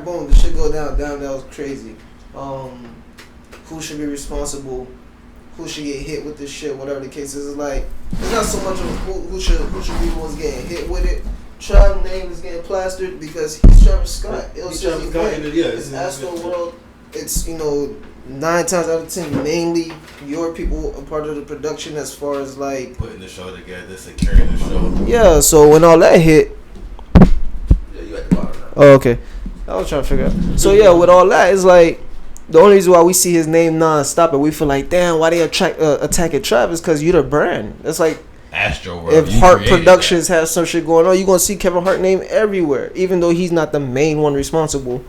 boom, the shit go down. That was crazy. Who should be responsible? Who should get hit with this shit? Whatever the case is, like it's not so much of who should be the ones getting hit with it. Trav name is getting plastered because he's Travis Scott. It's AtrsoWorld. It's 9 times out of 10 mainly your people are part of the production as far as like putting the show together, securing the show. Yeah, so when all that hit. Yeah, you at the bottom now. Oh, okay. I was trying to figure out. So yeah, with all that, it's like the only reason why we see his name non-stop and we feel like, damn, why they attacking Travis? Because you the brand. It's like AtrsoWorld. If Hart Productions has some shit going on, you're gonna see Kevin Hart name everywhere, even though he's not the main one responsible,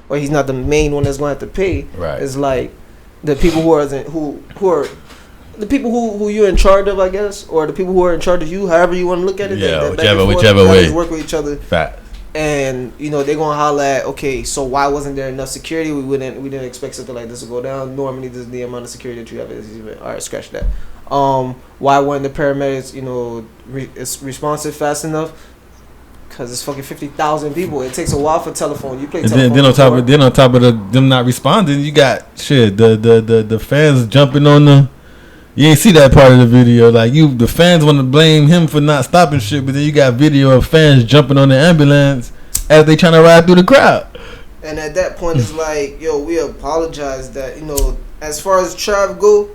or he's not the main one that's gonna have to pay. Right. It's like the people who are the people who you're in charge of, I guess, or the people who are in charge of you, however you want to look at it. Yeah, whichever way. Work with each other. Fact. And they're gonna holler at, okay, so why wasn't there enough security? We didn't expect something like this to go down. Normally, this is the amount of security that you have at this event. All right, scratch that. Why weren't the paramedics responsive fast enough? Because it's fucking 50,000 people. It takes a while for telephone. You play telephone. Then on top of them not responding, you got shit. The fans jumping on the. You ain't see that part of the video. Like the fans want to blame him for not stopping shit, but then you got video of fans jumping on the ambulance as they trying to ride through the crowd. And at that point, it's like, yo, we apologize that as far as Trav go.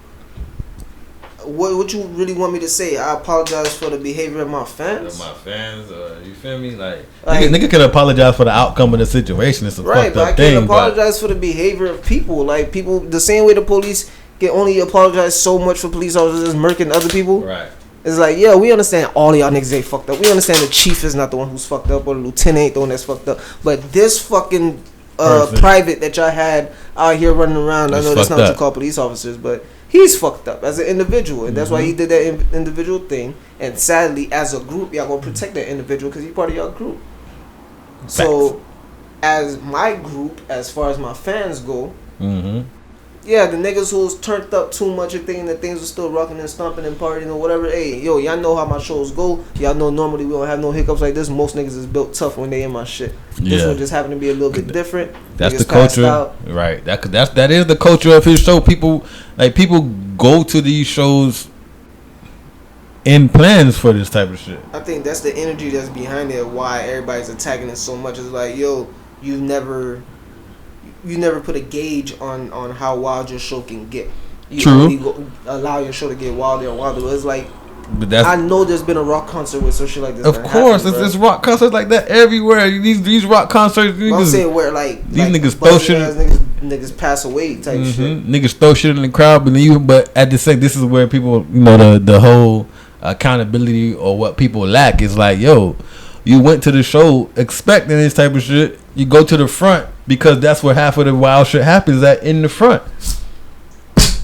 What you really want me to say? I apologize for the behavior of my fans. You feel me? Like nigga can apologize for the outcome of the situation. It's a fucked up thing. I can apologize for the behavior of people. Like people, the same way the police can only apologize so much for police officers murking other people. Right. It's like, yeah, we understand all of y'all niggas ain't fucked up. We understand the chief is not the one who's fucked up, or the lieutenant ain't the one that's fucked up. But this fucking private that y'all had out here running around, I know that's not what you call police officers, but he's fucked up as an individual, and that's why he did that individual thing. And sadly, as a group, y'all gonna protect that individual because he's part of y'all group. Facts. So, as my group, as far as my fans go, yeah, the niggas who's turned up too much and thinking that things are still rocking and stomping and partying or whatever. Hey, yo, y'all know how my shows go. Y'all know normally we don't have no hiccups like this. Most niggas is built tough when they in my shit. Yeah. This one just happened to be a little bit different. That's niggas the culture, right? That is the culture of his show. People go to these shows in plans for this type of shit. I think that's the energy that's behind it. Why everybody's attacking it so much. It's like, yo, you never put a gauge on how wild your show can get. You only allow your show to get wilder and wilder. But it's like, I know there's been a rock concert with some shit like this. Of course, it's rock concerts like that everywhere. These rock concerts. I'm saying where these niggas throw shit. Niggas pass away type shit. Niggas throw shit in the crowd, but at the same, this is where people, the whole accountability or what people lack is like, yo, you went to the show expecting this type of shit. You go to the front because that's where half of the wild shit happens at in the front.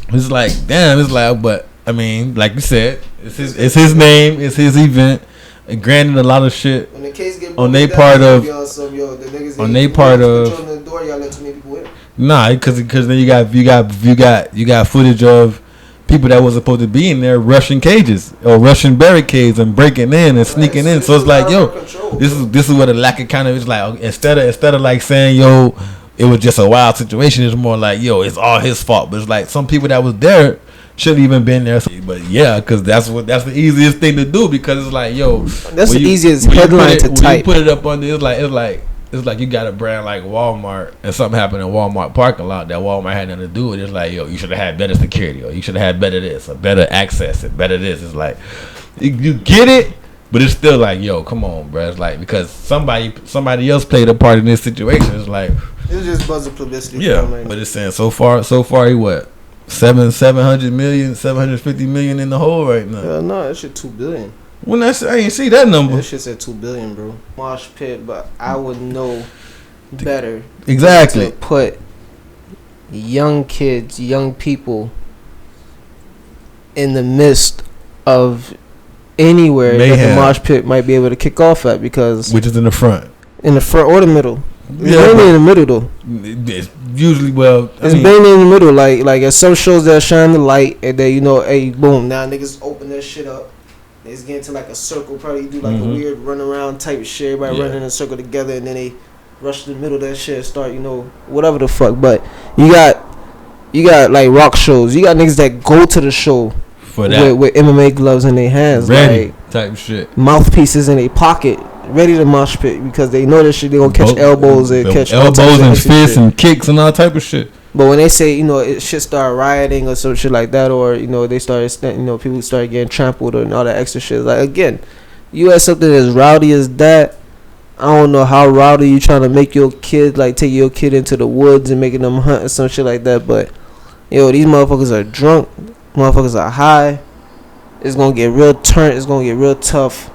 It's like, damn. It's like, but I mean, like you said, it's his name, it's his event. And granted, a lot of shit when the case get on their part of nah, because then you got footage of people that wasn't supposed to be in there rushing cages or rushing barricades and breaking in and sneaking in. So it's like, yo, this is what a lack of kind of is like. Instead of like saying, yo, it was just a wild situation, it's more like, yo, it's all his fault. But it's like some people that was there shouldn't even been there. But yeah, because that's the easiest thing to do, because it's like, yo, that's the easiest headline to type. When you put it up on there, it's like you got a brand like Walmart and something happened in Walmart parking lot that Walmart had nothing to do with. It's like, yo, you should have had better security, or you should have had better this, or better access, and better this. It's like, you get it, but it's still like, yo, come on, bro. It's like, because somebody else played a part in this situation. It's like, it's just buzzer publicity. Yeah, but it's saying so far he what? 750 million in the hole right now. No, that shit $2 billion. I ain't see that number. That shit said $2 billion, bro. Mosh pit, but I would know better. Exactly. To put young kids, young people in the midst of anywhere that the mosh pit might be able to kick off at, because which is in the front or the middle. It's mainly in the middle though. It's usually it's mainly in the middle. Like at some shows that shine the light, and then hey, boom, now niggas open that shit up. They get into like a circle, probably do like a weird run around type of shit. Everybody running in a circle together, and then they rush to the middle of that shit and start, whatever the fuck. But you got like rock shows. You got niggas that go to the show for that with MMA gloves in their hands, ready like type shit, mouthpieces in their pocket, ready to mosh pit because they know this shit. They gonna catch elbows and catch elbows and fists and kicks and all type of shit. But when they say, it shit start rioting or some shit like that, or, they started, people started getting trampled and all that extra shit. Like, again, you had something as rowdy as that. I don't know how rowdy you trying to make your kid, like, take your kid into the woods and making them hunt or some shit like that. But, these motherfuckers are drunk. Motherfuckers are high. It's going to get real turnt. It's going to get real tough.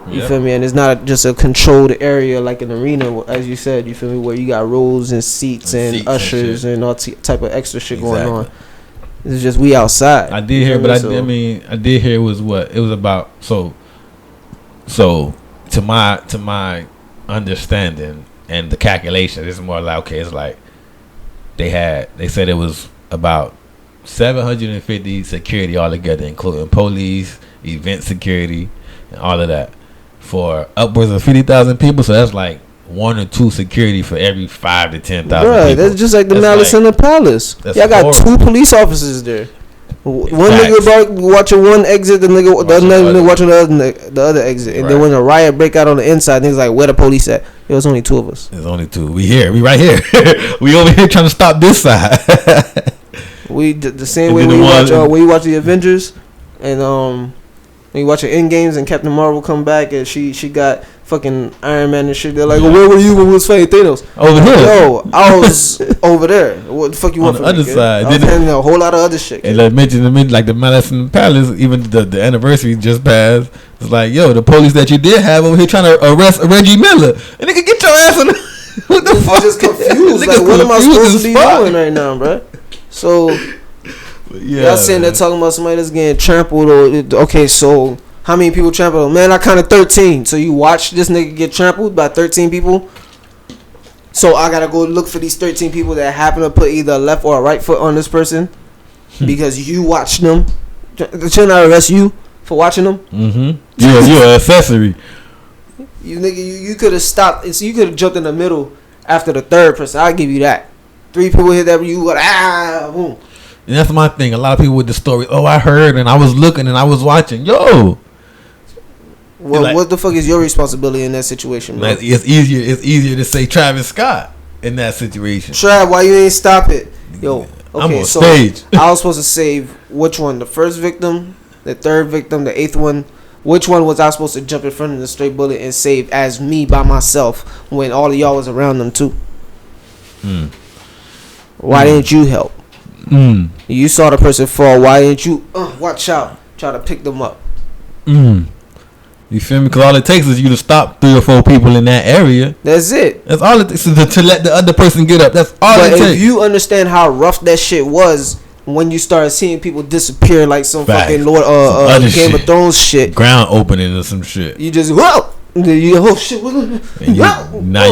You feel me? And it's not just a controlled area like an arena, as you said. You feel me? Where you got rows and seats and ushers and all type of extra shit going on. It's just we outside. I did hear, but I did hear it was what it was about. So to my understanding and the calculation, it's more like, okay, it's like they said it was about 750 security altogether, including police, event security, and all of that, for upwards of 50,000 people. So that's like 1 or 2 security for every 5 to 10,000 people. That's just like the Malice in the Palace. Y'all got horrible. 2 police officers there. One nigga watching one exit, the other nigga watching the other exit, and then when a riot break out on the inside, niggas like, where the police at? It's only 2 of us. There's only 2. We right here. We over here trying to stop this side. We the same way when you watch the Avengers, and when you watch the Endgames and Captain Marvel come back and she got fucking Iron Man and shit. They're like, well, where were you when we was fighting Thanos? Over here. Yo, I was over there. What the fuck you want from me? On the other side. I was handling a whole lot of other shit. And like mentioned, like the Malice in the Palace, even the anniversary just passed. It's like, yo, the police that you did have over here trying to arrest Reggie Miller. And nigga, get your ass on the... What the fuck? I'm just confused. Like, what am I supposed to be doing right now, bro? So, y'all sitting there talking about somebody that's getting trampled. Okay, so how many people trampled? Man, I counted 13. So you watch this nigga get trampled by 13 people. So I gotta go look for these 13 people that happen to put either a left or a right foot on this person because you watched them. Should not arrest you for watching them. Mm-hmm. You're an accessory. You could have stopped. So you could have jumped in the middle after the third person. I'll give you that. 3 people hit that, you got boom. And that's my thing. A lot of people with the story. Oh, I heard and I was looking and I was watching. Yo. Well, like, what the fuck is your responsibility in that situation, bro? It's easier to say Travis Scott in that situation. Trav, why you ain't stop it? Yo, okay, I'm on stage. I was supposed to save which one? The first victim, the third victim, the 8th one. Which one was I supposed to jump in front of the straight bullet and save as me by myself when all of y'all was around them too? Why didn't you help? You saw the person fall. Why didn't you watch out? Try to pick them up. You feel me? Because all it takes is you to stop 3 or 4 people in that area. That's it. That's all it takes to let the other person get up. That's all it takes. But if you understand how rough that shit was when you started seeing people disappear like some fucking Game of Thrones shit, ground opening or some shit, you just shit. Now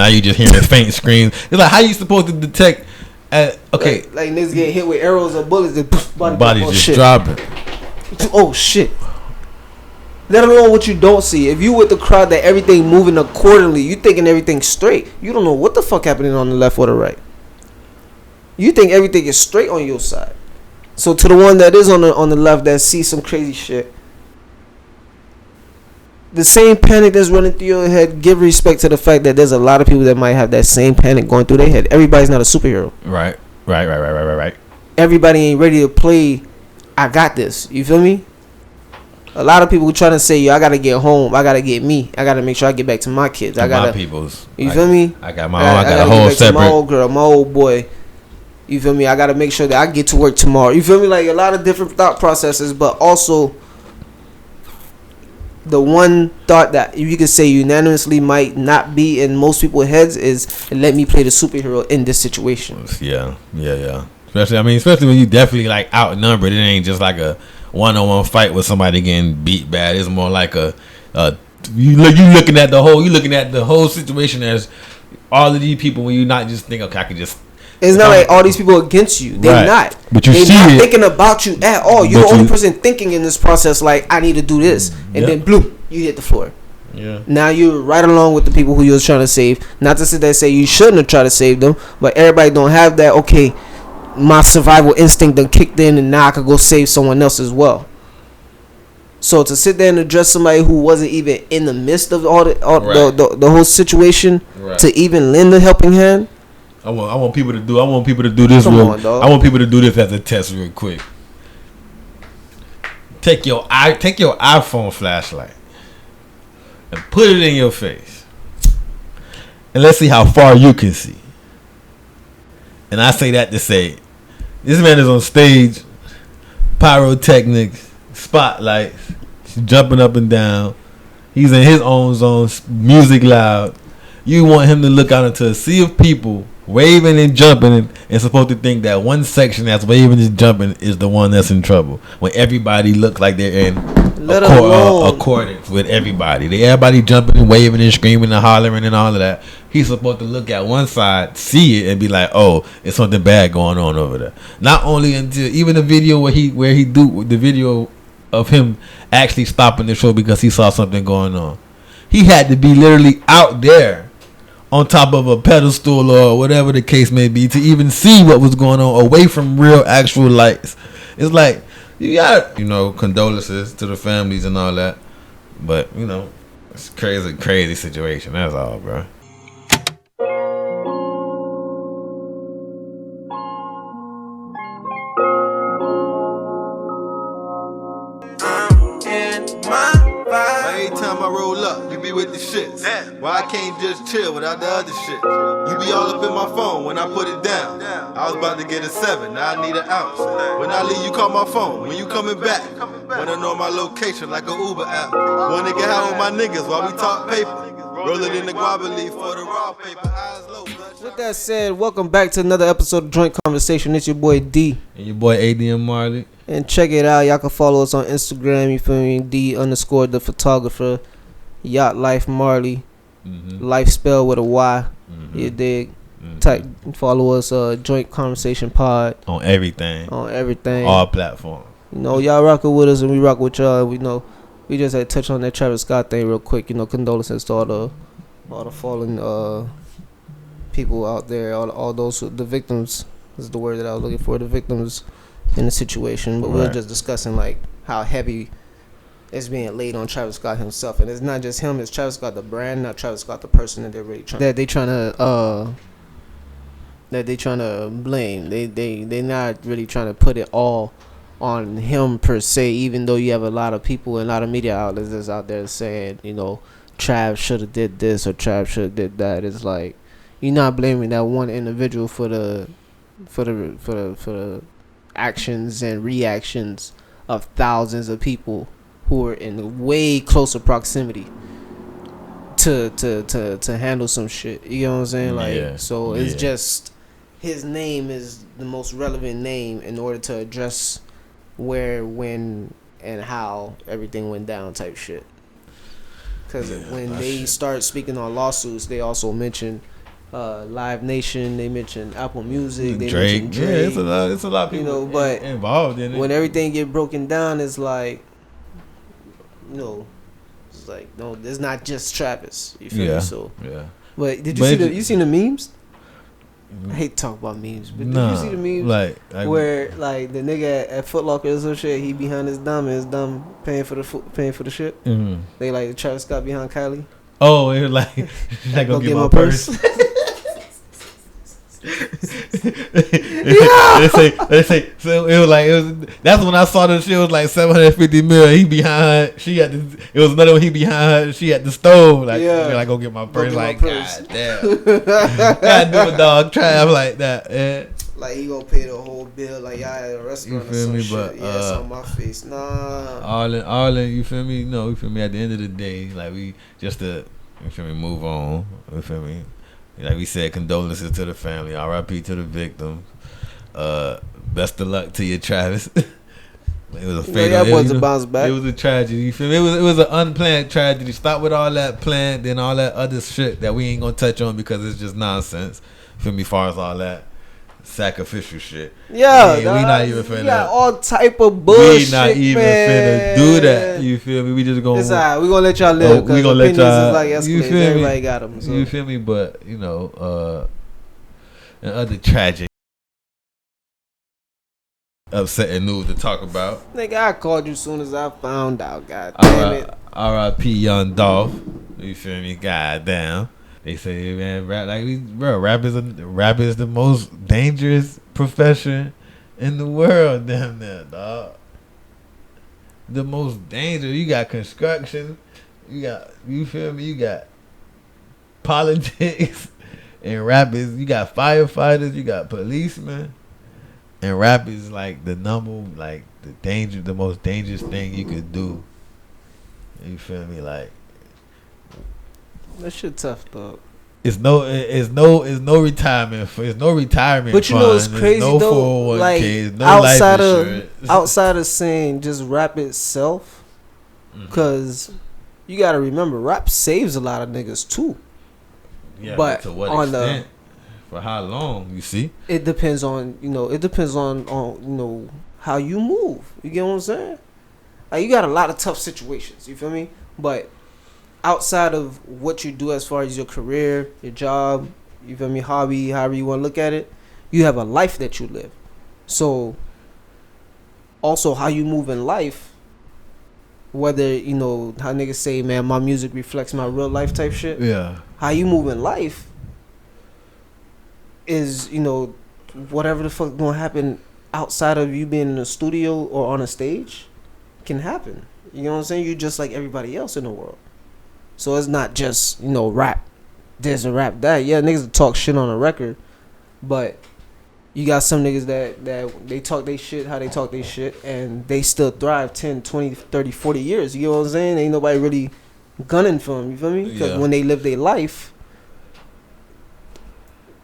you just hearing faint screams. It's like, how you supposed to detect? Okay, like niggas getting hit with arrows or bullets and body just dropping. Oh shit. Let alone what you don't see. If you with the crowd that everything moving accordingly, you thinking everything's straight. You don't know what the fuck happening on the left or the right. You think everything is straight on your side. So to the one that is on the left that sees some crazy shit, the same panic that's running through your head, give respect to the fact that there's a lot of people that might have that same panic going through their head. Everybody's not a superhero. Right. Everybody ain't ready to play I got this. You feel me? A lot of people trying to say, yo, I gotta get home. I gotta get me. I gotta make sure I get back to my kids. I gotta. My peoples. You feel me? I got my own. I got a whole separate. My old girl, my old boy. You feel me? I gotta make sure that I get to work tomorrow. You feel me? Like a lot of different thought processes, but also the one thought that you could say unanimously might not be in most people's heads is, let me play the superhero in this situation. Yeah. Especially when you definitely like outnumbered. It ain't just like a one-on-one fight with somebody getting beat bad. It's more like you looking at the whole situation as all of these people. When you not just think, okay, I can just. It's not like all these people against you. They're not. But they're not thinking about you at all. You're the only person thinking in this process. Like, I need to do this, and then bloop, you hit the floor. Yeah. Now you're right along with the people who you was trying to save. Not to sit there and say you shouldn't have tried to save them, but everybody don't have that. Okay, my survival instinct done kicked in, and now I could go save someone else as well. So to sit there and address somebody who wasn't even in the midst of the whole situation, to even lend a helping hand. I want people to do this. I want people to do this as a test real quick. Take your iPhone flashlight and put it in your face, and let's see how far you can see. And I say that to say, this man is on stage, pyrotechnics, spotlights, jumping up and down. He's in his own zone, music loud. You want him to look out into a sea of people waving and jumping and supposed to think that one section that's waving and jumping is the one that's in trouble, when everybody looks like they're in accordance with everybody. Everybody jumping and waving and screaming and hollering and all of that. He's supposed to look at one side, see it, and be like, "Oh, it's something bad going on over there." Not only until even the video where he do the video of him actually stopping the show because he saw something going on. He had to be literally out there on top of a pedestal or whatever the case may be to even see what was going on away from real actual lights. It's like, you got, condolences to the families and all that, but it's crazy situation. That's all, bro. Every time I roll up, you be with the shits. Why I can't just chill without the other shit? You be all up in my phone when I put it down. I was about to get a 7, now I need an ounce. When I leave, you call my phone. When you coming back, wanna know my location like a Uber app. Wanna get high with my niggas while we talk paper. Roll it in the guava leaf for the raw paper. Eyes low. With that said, welcome back to another episode of Joint Conversation. It's your boy D. And your boy ADM Marley. And check it out. Y'all can follow us on Instagram. You feel me? D_the photographer. Yacht Life Marley. Life spelled with a Y. You dig? Type, follow us, Joint Conversation Pod. On everything. All platforms. Y'all rocking with us and we rock with y'all. We just had to touch on that Travis Scott thing real quick. Condolences to all the fallen people out there. All those the victims is the word that I was looking for. The victims in the situation. But we're just discussing like how heavy it's being laid on Travis Scott himself, and it's not just him. It's Travis Scott the brand, not Travis Scott the person that they're really trying to blame. They're not really trying to put it all on him per se. Even though you have a lot of people and a lot of media outlets that's out there saying, Trav should have did this or Trav should have did that. It's like you're not blaming that one individual for the actions and reactions of thousands of people who are in way closer proximity to handle some shit. You know what I'm saying? It's just his name is the most relevant name in order to address where, when, and how everything went down type shit. Because when they start speaking on lawsuits, they also mention Live Nation, they mention Apple Music, they mention Drake. Yeah, it's a lot of people but involved in it. When everything get broken down, it's like, it's like, no, it's not just Travis. You feel me? So, yeah. But did you seen the memes? I hate to talk about memes, but did you see the memes where like the nigga at Foot Locker or some shit, he behind his dumb and his dumb paying for the shit. Mm-hmm. They like Travis Scott behind Kylie. Oh, it was like go get my purse. They say so it was that's when I saw the shit was like 750 million. He behind it was another one, he behind she at the stove like go get my purse. God damn. Gotta do a dog Trav like that. Yeah. Like he gonna pay the whole bill like y'all at a restaurant or some shit. But it's on my face. Nah. All in, you feel me? No, you feel me? At the end of the day, like we just you feel me, move on. You feel me? Like we said, condolences to the family. R.I.P. to the victims. Best of luck to you, Travis. It was a fatal. It was a bounce back. It was a tragedy. You feel me? It was an unplanned tragedy. Stop with all that planned and all that other shit that we ain't gonna touch on because it's just nonsense. You feel me? As far as all that, sacrificial shit. Yeah, we not even finna. Yeah, all type of bullshit. We not even finna do that. You feel me? We just gonna. It's alright. We gonna let y'all live. We gonna let y'all. Is like you feel everybody me? Got them. So. You feel me? But and other tragic, upsetting news to talk about. Nigga, I called you soon as I found out. God damn it. R.I.P. Young Dolph. You feel me? God damn. They say, man, rap is the most dangerous profession in the world, damn near, dog. The most dangerous. You got construction, you feel me? You got politics, and rap is, you got firefighters, you got policemen, and rap is like the most dangerous thing you could do. You feel me? Like, that shit tough, dog. It's no retirement. It's no retirement. But you know it's crazy no though. Like no outside of saying just rap itself, because you got to remember rap saves a lot of niggas too. Yeah, but to what extent? For how long? You see? It depends on how you move. You get what I'm saying? Like you got a lot of tough situations. You feel me? But outside of what you do as far as your career, your job, you feel me, hobby, however you want to look at it, you have a life that you live. So also how you move in life, whether, how niggas say, man, my music reflects my real life type shit. Yeah. How you move in life is, whatever the fuck gonna happen outside of you being in a studio or on a stage can happen. You know what I'm saying? You're just like everybody else in the world. So it's not just, rap this and rap that. Yeah, niggas talk shit on a record, but you got some niggas that they talk they shit how they talk they shit, and they still thrive 10, 20, 30, 40 years. You know what I'm saying? Ain't nobody really gunning for them, you feel me? Because when they live their life,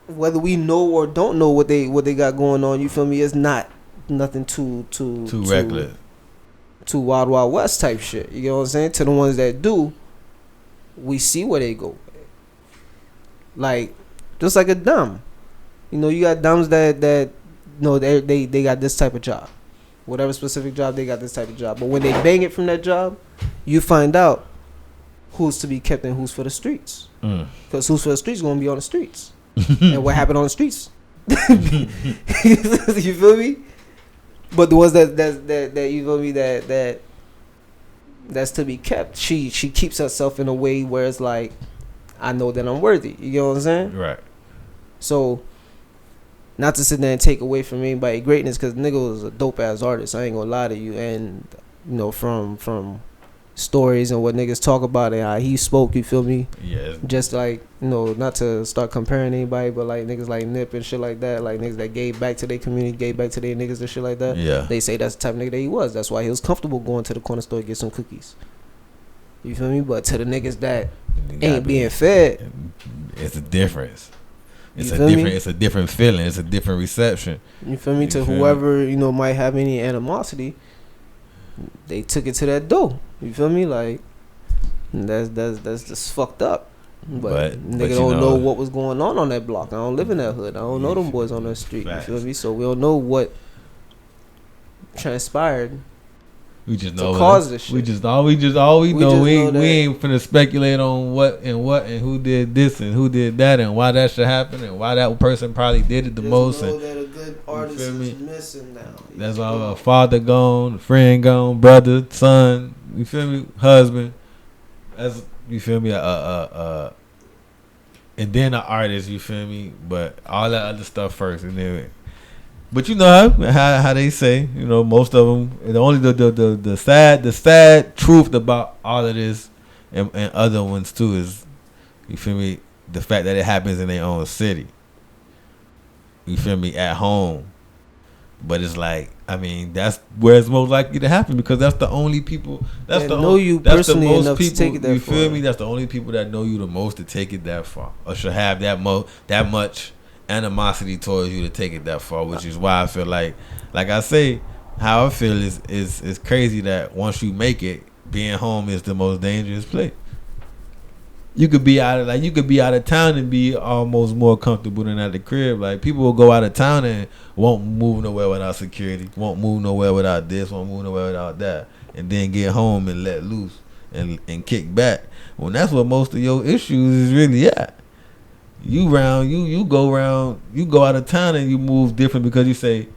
whether we know or don't know what they got going on, you feel me, it's not nothing too reckless, too wild west type shit. You know what I'm saying? To the ones that do, we see where they go. Like, just like a dumb. You got dumbs that they got this type of job. Whatever specific job, they got this type of job. But when they bang it from that job, you find out who's to be kept and who's for the streets. Because who's for the streets is going to be on the streets. And what happened on the streets? You feel me? But the ones that you feel me, that's to be kept, she keeps herself in a way where it's like, I know that I'm worthy. You know what I'm saying? Right. So, not to sit there and take away from anybody's greatness, because nigga was a dope ass artist. I ain't gonna lie to you. And from stories and what niggas talk about and how he spoke, you feel me? Yeah. Just like, not to start comparing anybody, but like niggas like Nip and shit like that, like niggas that gave back to their community, gave back to their niggas and shit like that. Yeah. They say that's the type of nigga that he was. That's why he was comfortable going to the corner store to get some cookies. You feel me? But to the niggas that ain't being fed, it's a difference. It's a different feeling. It's a different reception. You feel me? To whoever, might have any animosity, they took it to that door. You feel me? Like, that's just fucked up. But nigga don't know what was going on that block. I don't live in that hood. I don't know them boys on that street. Facts. You feel me? So we don't know what transpired. We just know cause this shit. We know. We ain't finna speculate on what and who did this and who did that and why that should happen and why that person probably did it the most. Know and that a good artist is missing now. That's why a father gone, a friend gone, brother, son. You feel me? Husband. That's, you feel me? And then an artist. You feel me? But all that other stuff first, and then. But how they say, most of them, the sad truth about all of this and other ones too is, you feel me, the fact that it happens in their own city. You feel me, at home. But it's like, that's where it's most likely to happen, because that's the only people that's the most people, take it that far. You feel me? That's the only people that know you the most to take it that far, or should have that much animosity towards you to take it that far, which is why I feel like I say, how I feel is crazy that once you make it, being home is the most dangerous place. you could be out of town and be almost more comfortable than at the crib. Like people will go out of town and won't move nowhere without security, won't move nowhere without this, won't move nowhere without that, and then get home and let loose and kick back. Well, that's what most of your issues is really at. You go out of town and you move different because you say,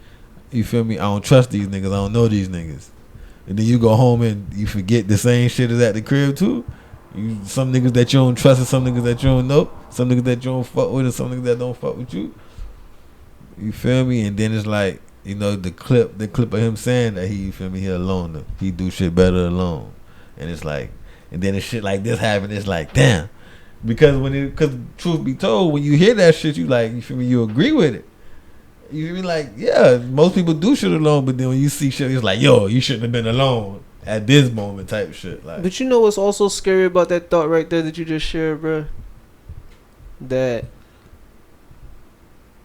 you feel me, I don't trust these niggas, I don't know these niggas. And then you go home and you forget the same shit as at the crib too. Some niggas that you don't trust and some niggas that you don't know, some niggas that you don't fuck with and some niggas that don't fuck with you. You feel me? And then it's like, you know, the clip of him saying that he alone. He do shit better alone. And it's like, and then the shit like this happen, it's like, damn. Because truth be told, when you hear that shit, you like, you feel me, you agree with it. You feel me? Like, yeah, most people do shit alone, but then when you see shit, it's like, yo, you shouldn't have been alone at this moment type shit. Like, but you know what's also scary about that thought right there that you just shared, bro? That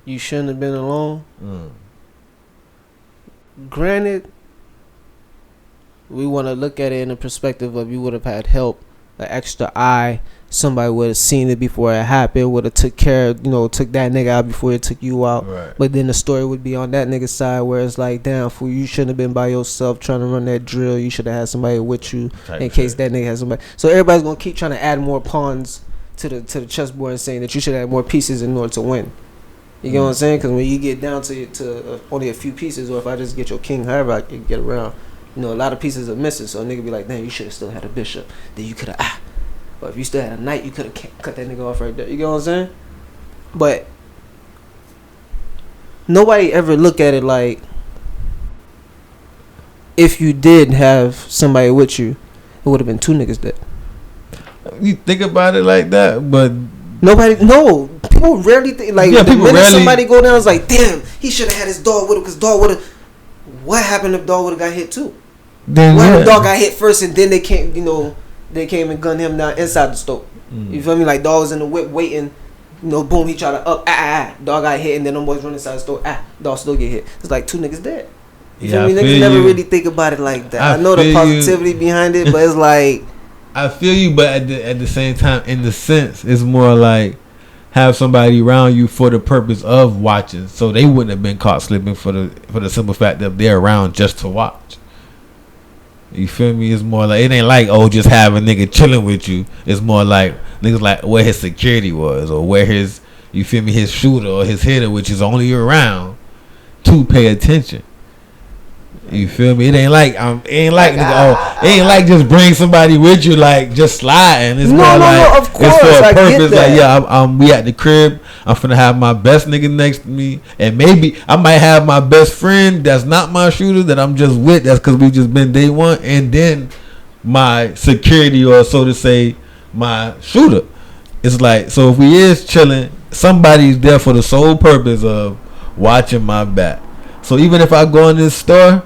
you shouldn't have been alone. Granted, we want to look at it in the perspective of you would have had help, an extra eye. Somebody would have seen it before it happened, would have took that nigga out before it took you out. Right. But then the story would be on that nigga's side where it's like, damn, fool, you shouldn't have been by yourself trying to run that drill. You should have had somebody with you in case that nigga has somebody. So everybody's going to keep trying to add more pawns to the chessboard and saying that you should have more pieces in order to win. You get what I'm saying? Because when you get down to only a few pieces, or if I just get your king, however I can get around, you know, a lot of pieces are missing. So a nigga be like, damn, you should have still had a bishop. Then you could have, But if you still had a knight, you could have cut that nigga off right there. You get what I'm saying? But nobody ever look at it like, if you did have somebody with you, it would have been two niggas dead. You think about it like that, but people rarely think, like, the minute somebody go down, it's like, damn, he should have had his dog with him, because dog would have. What happened if dog would have got hit too? What if dog got hit first and then they came and gunned him down inside the stove? You feel me? Like, dog was in the whip waiting, boom, he tried to dog got hit, and then them boys run inside the stove, dog still get hit. It's like two niggas dead. You feel me? Niggas never really think about it like that. I know the positivity behind it, but it's like, I feel you, but at the same time, in the sense, it's more like have somebody around you for the purpose of watching, so they wouldn't have been caught slipping for the simple fact that they're around just to watch. You feel me? It's more like, it ain't like, just have a nigga chilling with you. It's more like niggas like where his security was, or where his, you feel me, his shooter or his hitter, which is only around to pay attention. You feel me? It ain't like just bring somebody with you, like just sliding. It's more like, of course, it's for a purpose. Like, we at the crib. I'm finna have my best nigga next to me, and maybe I might have my best friend that's not my shooter that I'm just with. That's because we just been day one, and then my security, or so to say, my shooter. It's like, so if we is chilling, somebody's there for the sole purpose of watching my back. So even if I go in this store,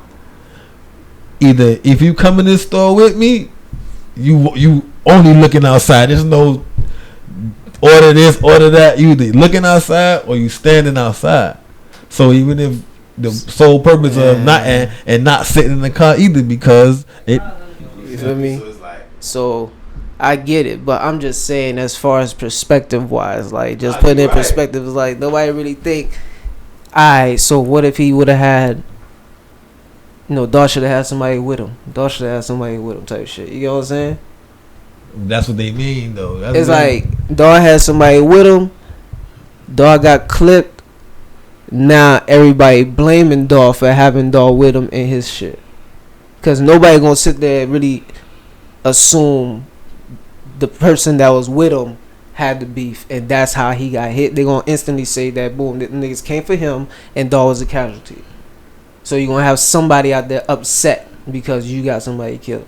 either if you come in this store with me, you only looking outside. There's no order this, order that. You either looking outside or you standing outside. So even if the sole purpose of not and not sitting in the car either, because it. You feel me? So I get it, but I'm just saying, as far as perspective wise, like, just putting in perspective, is like, nobody really think. Alright, so what if he would have had, dog should have had somebody with him. Dog should have had somebody with him type shit. You get what I'm saying? That's what they mean, though. It's like, dog had somebody with him. Dog got clipped. Now everybody blaming dog for having dog with him in his shit. Because nobody gonna sit there and really assume the person that was with him had the beef, and that's how he got hit. They're gonna instantly say that, boom, the niggas came for him and dog was a casualty. So you're gonna have somebody out there upset because you got somebody killed,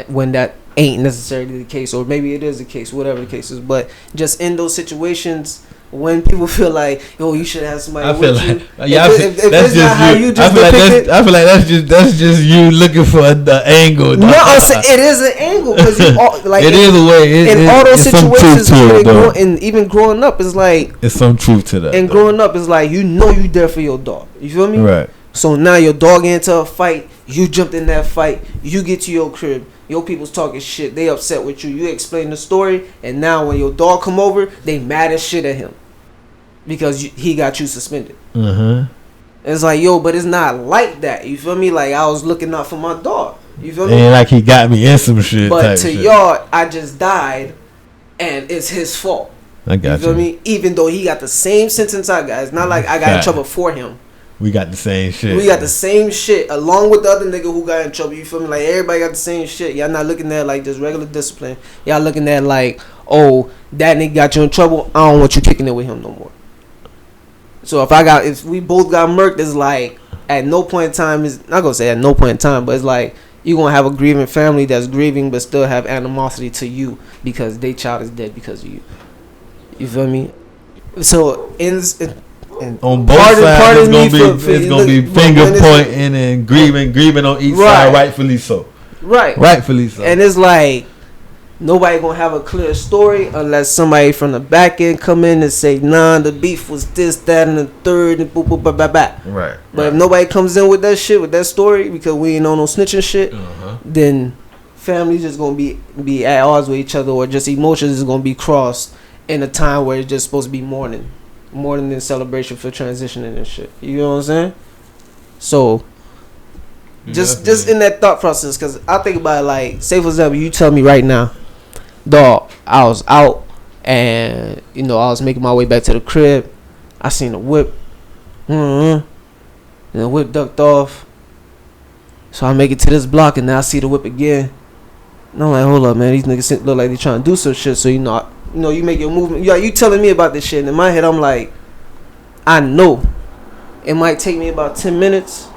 when that ain't necessarily the case, or maybe it is the case, whatever the case is. But just in those situations, when people feel like, you should have somebody with you. If that's just how you just depict it, I feel like that's just you looking for the angle. No, I'm saying it is an angle, because like, it is a way. In all those situations, and even growing up, it's like, it's some truth to that. And growing up, it's like, you there for your dog. You feel me? Right. So now your dog into a fight. You jumped in that fight. You get to your crib. Your people's talking shit. They upset with you. You explain the story, and now when your dog come over, they mad as shit at him because he got you suspended. It's like, yo, but it's not like that. You feel me? Like, I was looking out for my dog. You feel me? Ain't like he got me in some shit. But to y'all, I just died, and it's his fault. I got you. Feel me? Even though he got the same sentence I got. It's not like I got in trouble for him. We got the same shit. We got the same shit along with the other nigga who got in trouble. You feel me? Like, everybody got the same shit. Y'all not looking at like just regular discipline. Y'all looking at like, oh, that nigga got you in trouble. I don't want you kicking it with him no more. So if we both got murked, it's like at no point in time, is not gonna say at no point in time, but it's like you gonna have a grieving family that's grieving but still have animosity to you because their child is dead because of you. You feel me? So on both sides, it's gonna be finger pointing and grieving on each side, rightfully so. Rightfully so. And it's like nobody gonna have a clear story unless somebody from the back end come in and say, nah, the beef was this, that, and the third, and boop, boop, blah, blah, blah. Right. But if nobody comes in with that shit, with that story, because we ain't on no snitching shit, then families just gonna be at odds with each other, or just emotions is gonna be crossed in a time where it's just supposed to be mourning and celebration for transitioning and shit. You know what I'm saying? So just in that thought process, because I think about it like, say for example, you tell me right now, dog, I was out and I was making my way back to the crib. I seen a whip, and the whip ducked off. So I make it to this block and now I see the whip again. And I'm like, hold up, man, these niggas look like they trying to do some shit. So you make your movement. You telling me about this shit, and in my head I'm like, I know it might take me about 10 minutes,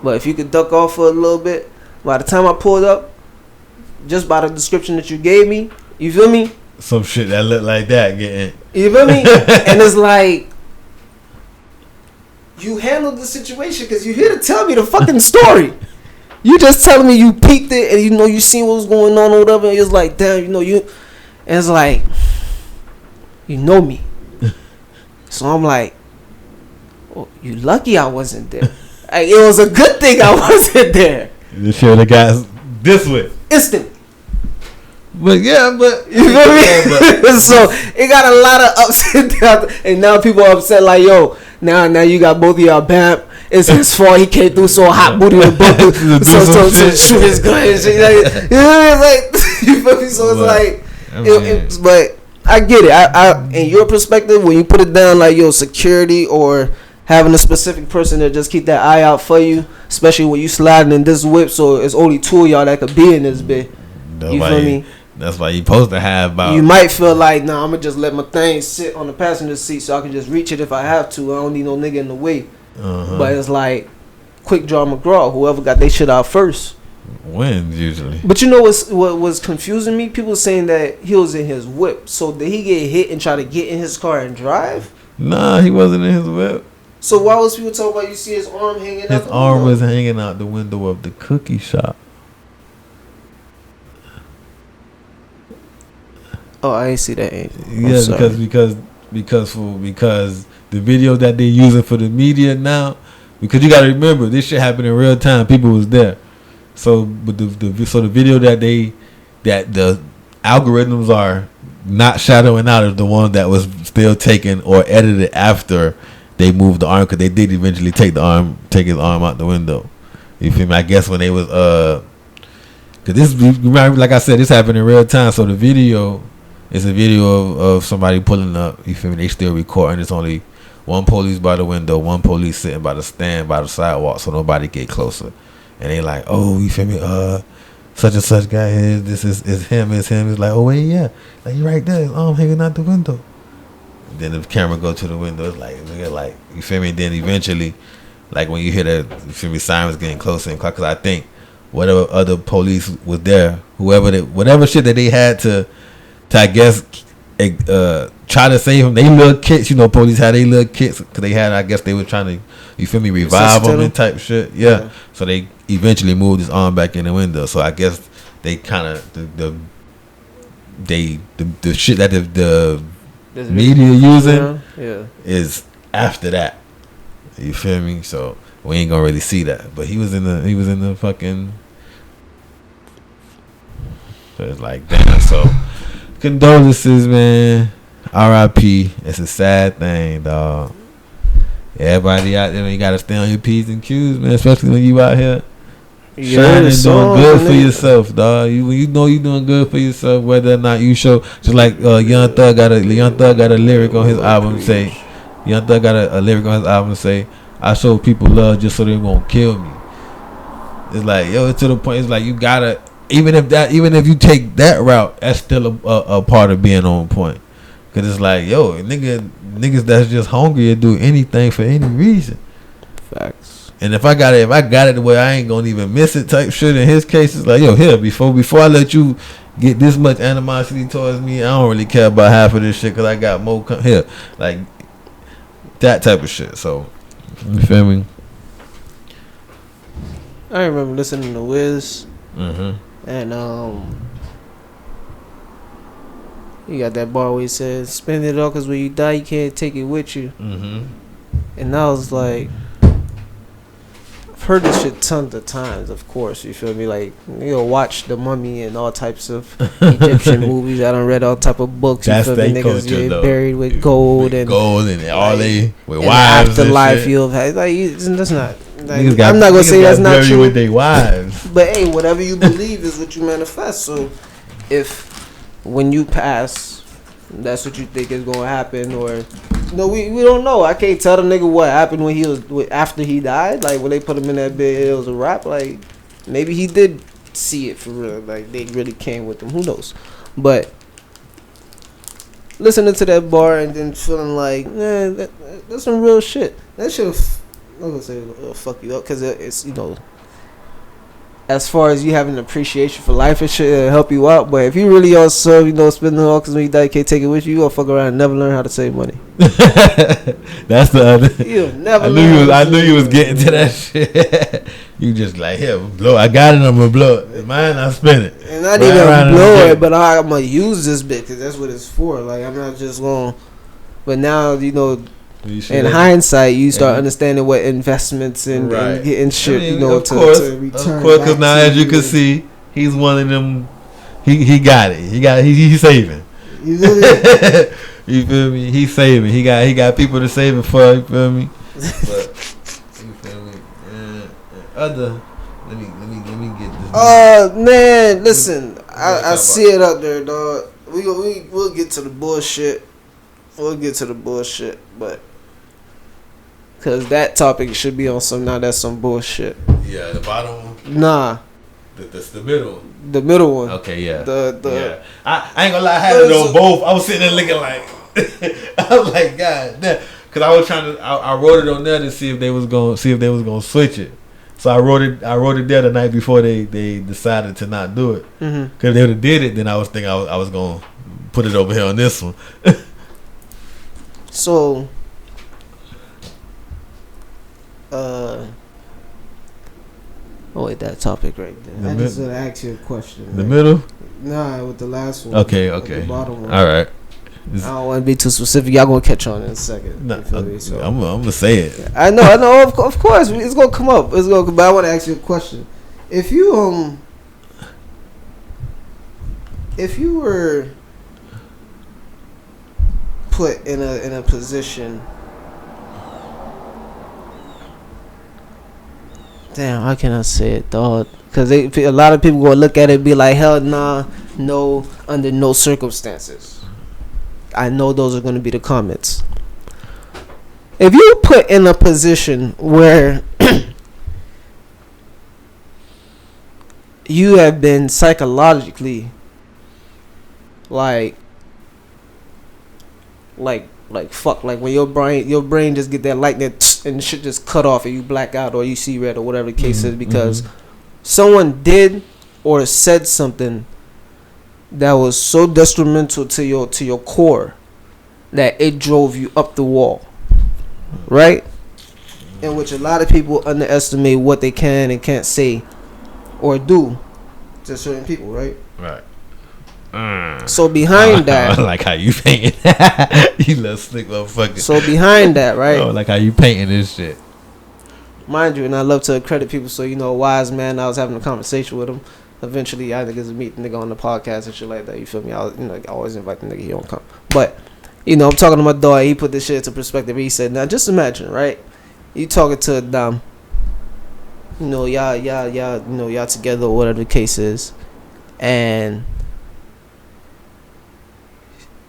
but if you could duck off for a little bit, by the time I pulled up, just by the description that you gave me, you feel me? Some shit that look like that getting. You feel me? And it's like, you handled the situation because you're here to tell me the fucking story. You just telling me you peeped it and you seen what was going on or whatever. And it's like, damn, you. And it's like, you know me. So I'm like, oh, you lucky I wasn't there. Like, it was a good thing I wasn't there. You should have got this way. Instant. But yeah, but you feel me? So it got a lot of ups and downs, and now people are upset like, yo, now you got both of y'all bam. It's his fault. He came through so hot booty with both to shoot his gun and shit. You feel me? So it's like, but I get it. I in your perspective, when you put it down like, yo, security or having a specific person that just keep that eye out for you, especially when you sliding in this whip, so it's only two of y'all that could be in this bit. You feel me? That's why you supposed to have about. You might feel like, nah, I'm gonna just let my thing sit on the passenger seat so I can just reach it if I have to. I don't need no nigga in the way. But it's like quick draw McGraw. Whoever got their shit out first wins usually. But you know what was confusing me? People saying that he was in his whip. So did he get hit and try to get in his car and drive? Nah, he wasn't in his whip. So why was people talking about you see his arm hanging out the window? His arm was hanging out the window of the cookie shop. Oh, I ain't see that. Yeah, because the video that they're using for the media now, because you got to remember this shit happened in real time. People was there, so but the video that the algorithms are not shadowing out is the one that was still taken or edited after they moved the arm, because they did eventually take his arm out the window. You feel me? I guess when they was because this, like I said, this happened in real time. So the video. It's a video of somebody pulling up. You feel me? They still recording. It's only one police by the window, one police sitting by the stand by the sidewalk, so nobody get closer. And they like, oh, you feel me? Such and such guy here. This is him. It's him. It's like, oh wait, yeah, like you right there. His arm hanging out the window. And then the camera go to the window. It's like you feel me? And then eventually, like when you hear the you feel me, sirens getting closer and closer. Because I think whatever other police was there, whatever shit that they had to I guess try to save him. They little kits, police had their little kits because they had. I guess they were trying to, you feel me, revive him and type shit. Yeah. So they eventually moved his arm back in the window. So I guess they kind of the shit that the media using is after that. You feel me? So we ain't gonna really see that. But he was in the fucking. So it's like, damn. So condolences, man. R.I.P. It's a sad thing, dog. Everybody out there, you gotta stay on your P's and Q's, man. Especially when you out here shining and doing good for yourself, dog. You know you doing good for yourself, whether or not you show. Just like Young Thug got a lyric on his album say. Young Thug got a lyric on his album say, "I show people love just so they won't kill me." It's like, yo, it's to the point. It's like you gotta, even if you take that route, that's still a part of being on point. Cause it's like, yo, niggas that's just hungry will do anything for any reason. Facts. And if I got it the way I ain't gonna even miss it type shit. In his case, it's like, yo, here before I let you get this much animosity towards me, I don't really care about half of this shit because I got more here, like that type of shit. So you feel me? I remember listening to Wiz, and he got that bar where he says, "Spend it all because when you die, you can't take it with you." And I was like, I've heard this shit tons of times, of course, you feel me? Like, watch The Mummy and all types of Egyptian movies. I done read all type of books. That's you feel me? Niggas get buried with gold and all they with and wives afterlife. And shit. You'll have, like, that's not. Like, I'm not gonna say that's not true. With their wives. But hey, whatever you believe is what you manifest. So if when you pass, that's what you think is gonna happen, or we don't know. I can't tell the nigga what happened when he was after he died. Like when they put him in that bed, it was a rap. Like maybe he did see it for real. Like they really came with him. Who knows? But listening to that bar and then feeling like, man, that's some real shit. That shit. I'm gonna say it'll fuck you up because it's as far as you having an appreciation for life and shit, it'll help you out. But if you really also spend the all because when you die you can't take it with you, you gonna fuck around and never learn how to save money. That's the other. You'll never. I knew you was getting to that shit. You just like, here, blow. I got it. I'm gonna blow it. It's mine. I spend it. And not even blow it, but I'm gonna use this bit because that's what it's for. Like I'm not just gonna. But now in hindsight, you start understanding what investments and getting shit, to return. Of course, because now as you can see, he's one of them. He got it. He's saving. You feel me? He's saving. He got people to save it for. You feel me? But you feel me? Let me get this. Man, listen, I see it up there, dog. We'll get to the bullshit. But. Cause that topic should be on that's some bullshit. Yeah, the bottom one. Nah. That's the middle one. The middle one. Okay, yeah. Yeah. I ain't gonna lie, I had it on both. I was sitting there looking like, I was like, God damn. Cause I was trying to, I wrote it on there to see if they was gonna switch it. So I wrote it there the night before they decided to not do it. Cause if they would have did it, then I was thinking I was gonna put it over here on this one. So. That topic right there. I just want to ask you a question. The middle? Nah, with the last one. Okay. The bottom one. All right. I don't want to be too specific. Y'all gonna catch on in a second. Nah, I'm gonna say it. I know. Of course, it's gonna come up. But I want to ask you a question. If you were put in a position. Damn, how can I say it, dog? Because a lot of people gonna look at it and be like, hell nah, no, under no circumstances. I know those are gonna be the comments. If you put in a position where you have been psychologically like fuck, like when your brain just get that light that and shit just cut off and you black out or you see red or whatever the case is because someone did or said something that was so detrimental to your core that it drove you up the wall, right? In which a lot of people underestimate what they can and can't say or do to certain people, right? Right. So behind that, I like how you painting. You little slick motherfucker. So behind that, right? I like how you painting this shit. Mind you, and I love to credit people. So a wise man. I was having a conversation with him. eventually y'all niggas meet the nigga on the podcast and shit like that. You feel me? I always invite the nigga. He don't come. But, I'm talking to my dog. He put this shit into perspective. He said, now just imagine, right? You talking to a dom. Y'all together or whatever the case is. And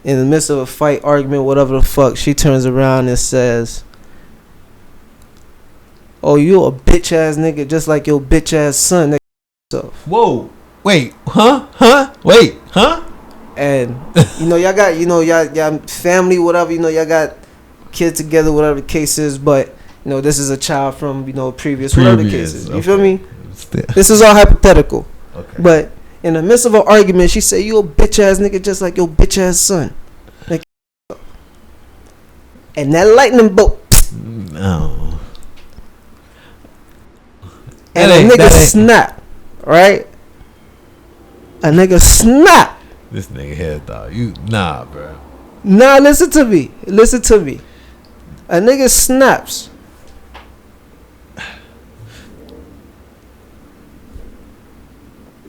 in the midst of a fight, argument, whatever the fuck, she turns around and says, oh, you a bitch ass nigga just like your bitch ass son. Nigga. Whoa. Wait. Huh? Wait. Huh? And, y'all got, y'all family, whatever, y'all got kids together, whatever the case is. But, this is a child from, previous whatever the case is. You feel me? This is all hypothetical. Okay. But in the midst of an argument, she said, you a bitch ass nigga just like your bitch ass son. And that lightning bolt. No. And a nigga snap. Right? A nigga snap. This nigga head dog. Nah, bro. Nah, listen to me. A nigga snaps.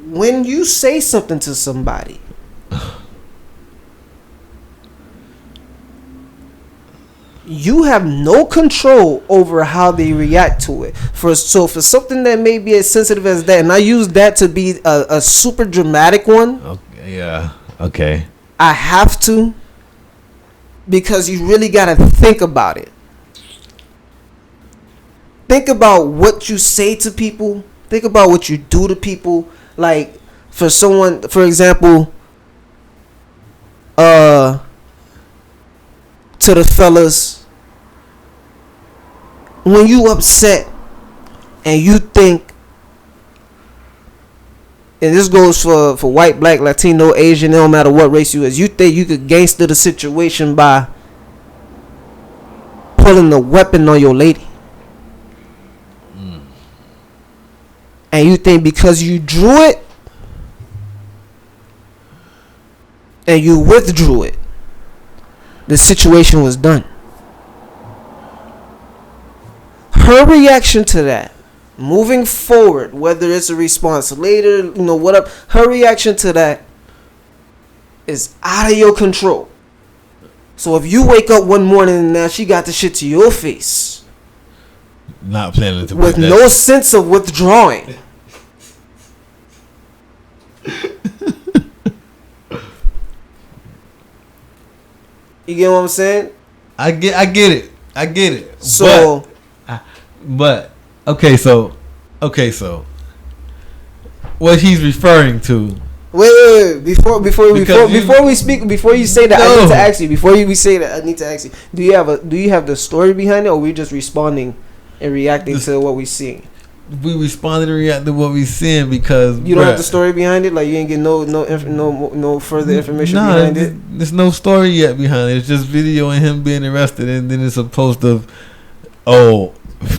When you say something to somebody, you have no control over how they react to it. For something that may be as sensitive as that, and I use that to be a super dramatic one. Okay, yeah. Okay. I have to, because you really gotta think about it. Think about what you say to people. Think about what you do to people. Like, for someone, for example, to the fellas, when you upset and you think, and this goes for white, black, Latino, Asian, no matter what race you is, you think you could gangster the situation by pulling a weapon on your lady. And you think because you drew it and you withdrew it, the situation was done. Her reaction to that, moving forward, whether it's a response later, whatever, her reaction to that is out of your control. So if you wake up one morning and now she got the shit to your face, not planning to with no sense of withdrawing, you get what I'm saying? I get it. So, but okay, so what he's referring to. Wait. Before you say that, I need to ask you. Before we say that, I need to ask you. Do you have the story behind it, or are we just responding and reacting to what we seeing? We responded and reacted to what we seeing because you don't have the story behind it. Like, you ain't get no further information behind it. There's no story yet behind it. It's just video of him being arrested, and then it's a post of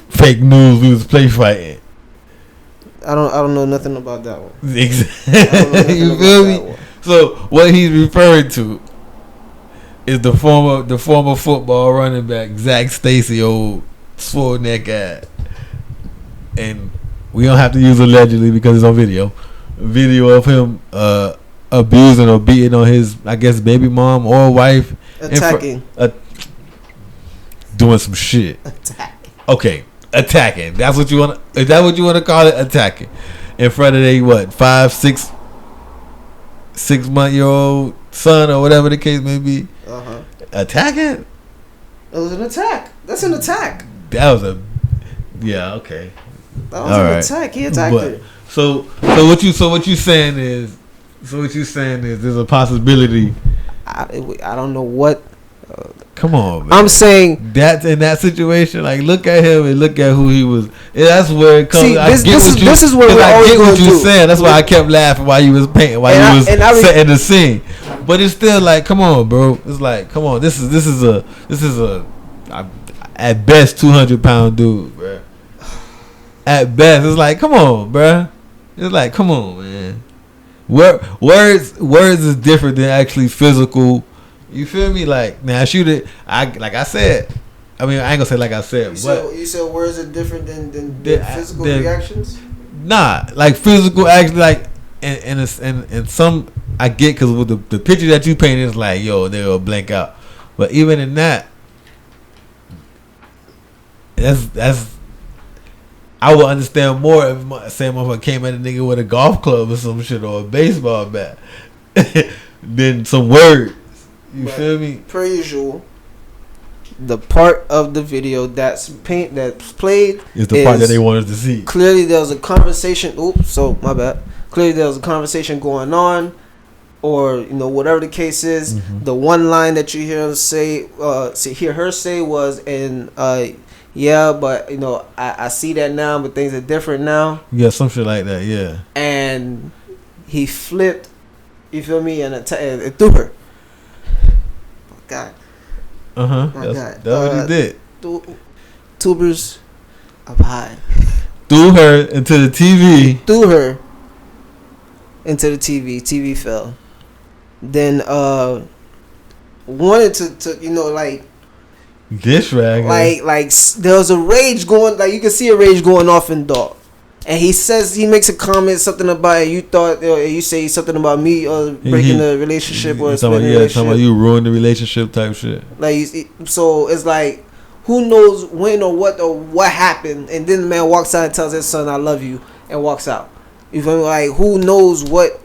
fake news. We was play fighting. I don't know nothing about that one. Exactly. You feel me? So what he's referring to is the former football running back ZAC STACEY, old swole neck ass. And we don't have to use allegedly because it's on video. Video of him abusing or beating on his, I guess, baby mom or wife. Attacking. Doing some shit. Okay. Attacking. That's what you want. Is that what you want to call it? Attacking. In front of a 6-month-old son or whatever the case may be. Attacking? It was an attack. That's an attack. That was a. Yeah. Okay. That was an attack. He attacked her. So what you saying is there's a possibility. I don't know what. Come on, man. I'm saying that in that situation, like, look at him and look at who he was. That's where it comes. See, this is what I get what you're saying. That's why I kept laughing while you was painting, while you was setting the scene. But it's still like, come on, bro. It's like, come on. This is a at best 200-pound dude, bro. At best, it's like, come on, bro. It's like, come on, man. Words is different than actually physical. You feel me? Like, now shoot it. Like I said. I mean, I ain't gonna say like I said. You said words are different than physical reactions. Nah, like physical action. Like and some I get because with the picture that you paint is like, yo, they'll blank out. But even in that, that's I would understand more if say motherfucker came at a nigga with a golf club or some shit or a baseball bat than some words. You feel me? Per usual, the part of the video that's played is the part that they want us to see. Clearly, there was a conversation. Oops, so my bad. Clearly, there was a conversation going on, or whatever the case is. Mm-hmm. The one line that you hear her say was, "And yeah, but I see that now, but things are different now." Yeah, some shit like that. Yeah. And he flipped. You feel me? And it threw her. Oh, God. That's what he did. Tubers up high. Threw her into the TV. TV fell. Then wanted to like dish rag. Like there was a rage going. Like you can see a rage going off in dog. And he makes a comment something about you thought you say something about me breaking the relationship or talking about you ruined the relationship type shit. Like so it's like who knows when or what happened, and then the man walks out and tells his son I love you and walks out. You feel me? Like who knows what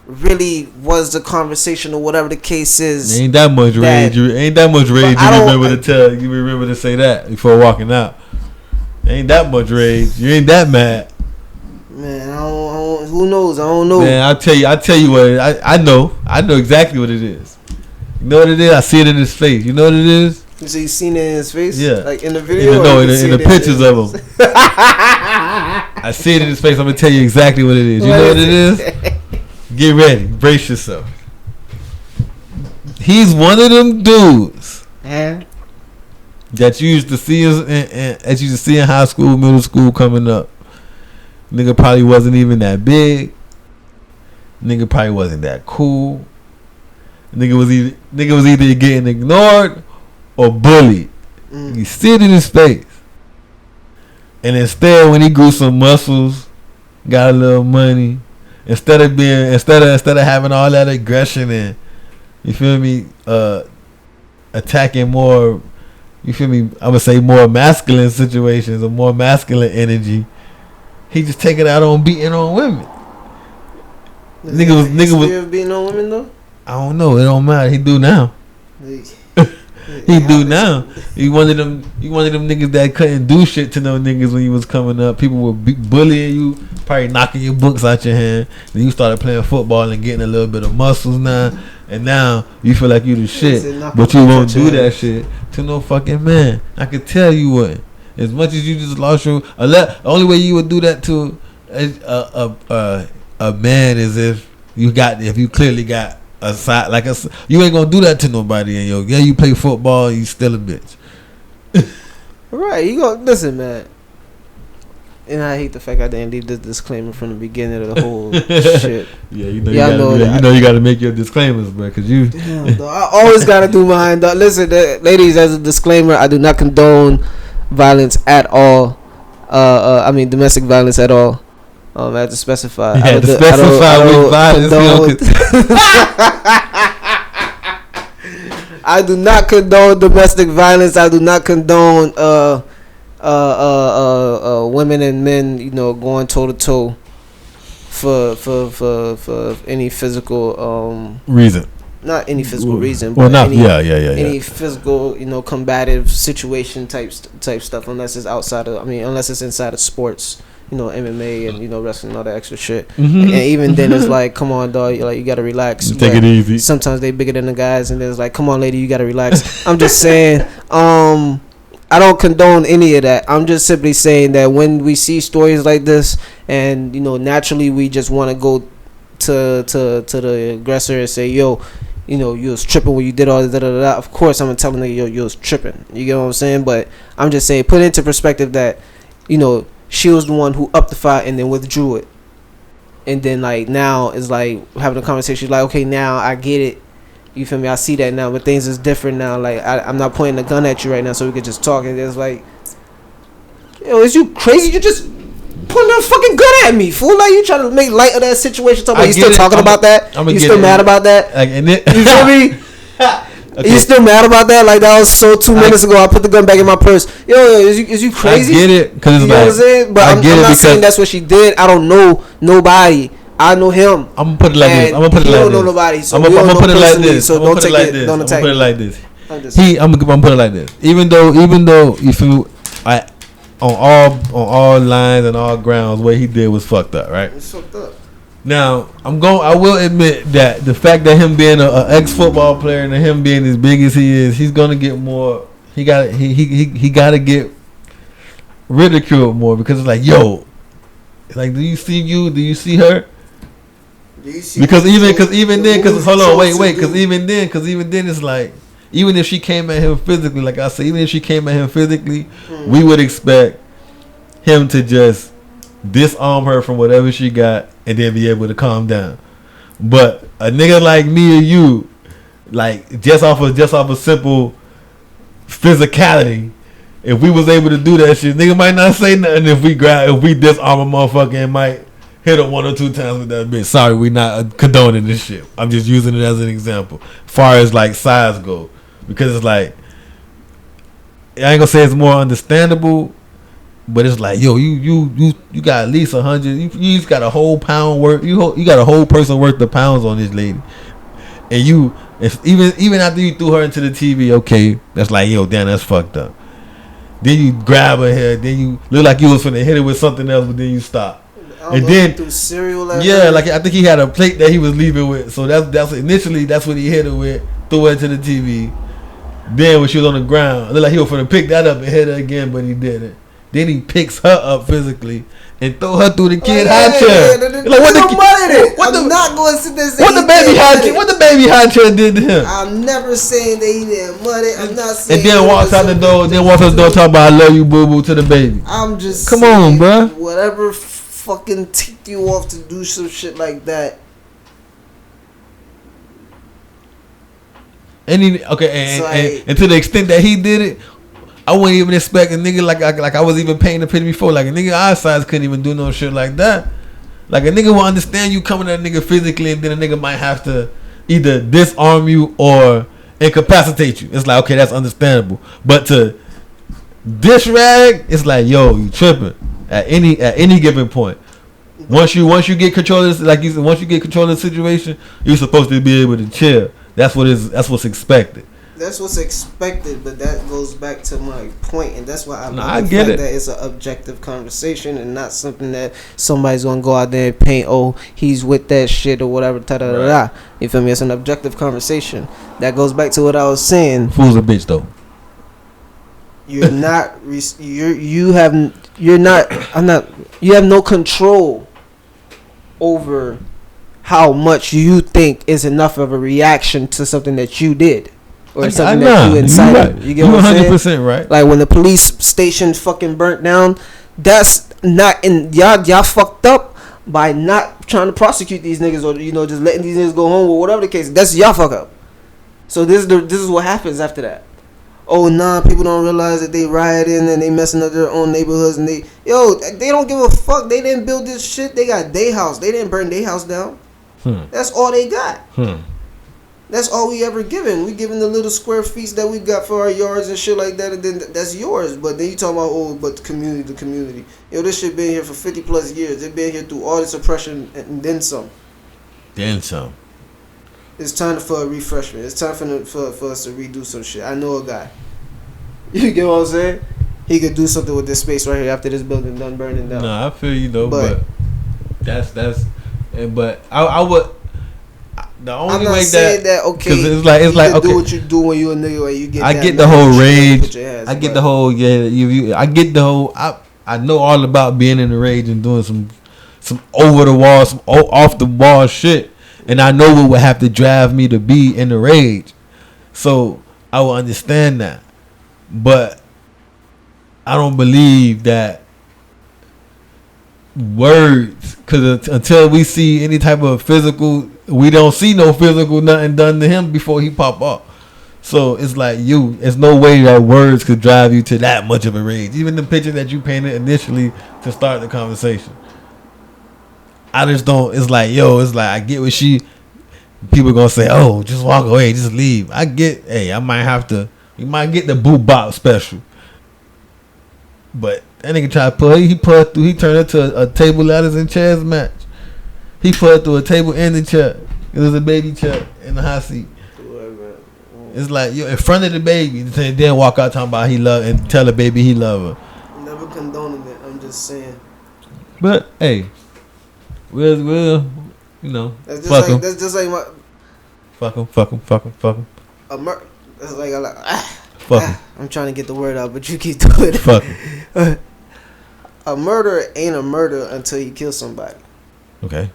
really was the conversation or whatever the case is. Ain't that much rage. You remember to say that before walking out. Ain't that much rage. You ain't that mad. Man, I don't, who knows? I don't know. Man, I'll tell you what I know. I know exactly what it is. You know what it is? I see it in his face. You know what it is? So you seen it in his face? Yeah. Like in the video? In the pictures of him. I see it in his face. I'm going to tell you exactly what it is. You know what it is? Get ready. Brace yourself. He's one of them dudes that you used to see in high school, middle school coming up. Nigga probably wasn't even that big. Nigga probably wasn't that cool. Nigga was either getting ignored or bullied. You see it in his face. And instead, when he grew some muscles, got a little money, instead of having all that aggression and you feel me, attacking more, you feel me, I would say more masculine situations or more masculine energy, he just take it out on beating on women. Nigga was beating on women though? I don't know. It don't matter. He do now. He do now. He one of them niggas that couldn't do shit to no niggas when you was coming up. People were bullying you, probably knocking your books out your hand. Then you started playing football and getting a little bit of muscles now. And now you feel like you the shit, but you won't do that shit to no fucking man. I can tell you what. As much as you just lost your, the only way you would do that to a man is if you clearly got a side you ain't gonna do that to nobody in your. Yeah, you play football, you still a bitch. Right, you gonna listen, man. And I hate the fact I didn't leave this disclaimer from the beginning of the whole shit. Yeah, you got to make your disclaimers, bro, because you. Damn, I always gotta do mine. Listen, ladies, as a disclaimer, I do not condone violence at all. I mean domestic violence at all. I have to specify. You had to specify with violence. I do not condone domestic violence. I do not condone women and men, going toe to toe for any physical reason. Not any physical reason, but any physical, combative situation type stuff. Unless it's unless it's inside of sports, MMA and wrestling and all that extra shit. Mm-hmm. And even then, it's like, come on, dog, you gotta relax. Take it easy. Sometimes they bigger than the guys, and it's like, come on, lady, you gotta relax. I'm just saying, I don't condone any of that. I'm just simply saying that when we see stories like this, and naturally we just want to go to the aggressor and say, yo, you was tripping when you did all this, Of course, I'm gonna tell them, yo, you was tripping. You get what I'm saying? But I'm just saying, put it into perspective that, she was the one who upped the fight and then withdrew it, and then now it's like having a conversation. Like, okay, now I get it. You feel me? I see that now, but things is different now. Like, I'm not pointing a gun at you right now, so we could just talk. And it's like, yo, is you crazy? You just Pulling a fucking gun at me, fool. Like, you trying to make light of that situation. Talking about you still talking about that? You still mad about that? You feel me? Okay. You still mad about that? Like, that was so 2 minutes ago. I put the gun back in my purse. Yo, is you crazy? I get it, because you know what I'm saying? But I'm not saying that's what she did. I don't know nobody. I know him. I'm gonna put it like this. I'm gonna put it like this. You don't know nobody, so I'm gonna put it like this. So don't take it. Don't attack. I'm gonna put it like this. I'm gonna put it like this. Even though you feel, on all lines and all grounds, what he did was fucked up, right? It's fucked up. Now I will admit that the fact that him being an ex-football player and him being as big as he is, he's gonna get more. He got to get ridiculed more, because it's like, yo, like, do you see her? Because even then, hold on, wait, because even then it's like, even if she came at him physically, like I said, even if she came at him physically, we would expect him to just disarm her from whatever she got and then be able to calm down. But a nigga like me or you, like, just off a simple physicality, if we was able to do that shit, nigga might not say nothing if we disarm a motherfucker and might hit her 1 or 2 times with that bitch. Sorry, we not condoning this shit. I'm just using it as an example. Far as like size go, because it's like, I ain't gonna say it's more understandable, but it's like, yo, you got at least 100. You just got a whole pound worth. You got a whole person worth of pounds on this lady, and even after you threw her into the TV, okay, that's like, yo, damn, that's fucked up. Then you grab her head. Then you look like you was finna hit it with something else, but then you stop. And then through cereal, like I think he had a plate that he was leaving with. So that's initially that's what he hit her with. Threw her to the TV. Then when she was on the ground, it looked like he was finna pick that up and hit her again, but he didn't. Then he picks her up physically and throw her through the kid high chair. I'm not going to sit there and say what the baby high chair did to him. I'm never saying that he didn't mud it. I'm not saying. And then walks out the door. Then walks out the door talking about, I love you, boo boo, to the baby. I'm just come on, bro. Whatever fucking ticked you off to do some shit like that. And to the extent that he did it, I wouldn't even expect a nigga like I was even paying the penny before. Like, a nigga our size couldn't even do no shit like that. Like, a nigga will understand you coming at a nigga physically, and then a nigga might have to either disarm you or incapacitate you. It's like, okay, that's understandable. But to dish rag, it's like, yo, you tripping at any given point. Once you get control of this, like you said, once you get control of the situation, you're supposed to be able to chill. That's what's expected. That's what's expected, but that goes back to my point, and that's why I get it. That it's an objective conversation and not something that somebody's gonna go out there and paint. Oh, he's with that shit or whatever. Right. You feel me? It's an objective conversation. That goes back to what I was saying. Fool's a bitch though. You have no control over how much you think is enough of a reaction to something that you did. Or something that you incited. Right. You get what I'm saying? 100% right. Like when the police station fucking burnt down, that's not in y'all fucked up by not trying to prosecute these niggas, or just letting these niggas go home or whatever the case. That's y'all fuck up. So this is what happens after that. Oh nah, people don't realize that they rioting and they messing up their own neighborhoods, and they don't give a fuck. They didn't build this shit. They got their house. They didn't burn their house down. That's all they got. That's all we ever given. We given the little square feet that we got for our yards and shit like that, and then that's yours. But then you talking about, but the community. Yo, this shit been here for 50 plus years. They been here through all this oppression and then some. It's time for a refreshment. It's time for us to redo some shit. I know a guy. You get what I'm saying? He could do something with this space right here after this building done burning down. No, I feel you though, but I would. The only I'm not way saying that okay. It's like okay. Do what you do when you a nigga, when you get. I get the whole rage. I get the whole I get the whole. I know all about being in the rage and doing some over the wall, some off the wall shit, and I know what would have to drive me to be in the rage. So I will understand that, but I don't believe that words, because until we see any type of physical, we don't see no physical nothing done to him before he pop up. So it's like there's no way that words could drive you to that much of a rage. Even the picture that you painted initially to start the conversation. I just don't. It's like I get what people gonna say. Oh, just walk away, just leave. I get. Hey, I might have to. You might get the boot bop special. But that nigga tried to pull. He turned it to a table, ladders, and chairs match. He put it through a table and the chair. It was a baby chair in the hot seat. It's like in front of the baby, then walk out talking about he love and tell the baby he love her. Never condoning it. I'm just saying. But hey, we'll That's fuck just like my. Fuck him. That's like fuck him. I'm trying to get the word out, but you keep doing it. Fuck him. A murder ain't a murder until you kill somebody. Okay.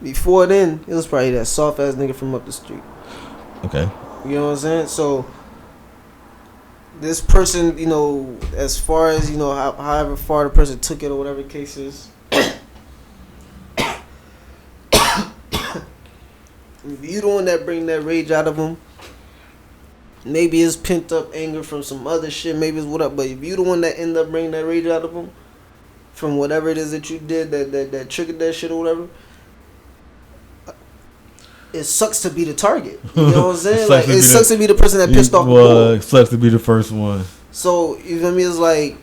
Before then, it was probably that soft ass nigga from up the street. Okay. You know what I'm saying? So this person, as far as however far the person took it or whatever the case is, if you the one that bring that rage out of them, maybe it's pent up anger from some other shit, maybe it's what up. But if you the one that end up bringing that rage out of them from whatever it is that you did that triggered that shit or whatever, it sucks to be the target. You know what I'm saying? It sucks to be the person that pissed off. Well, it sucks to be the first one. So you know what I mean? It's like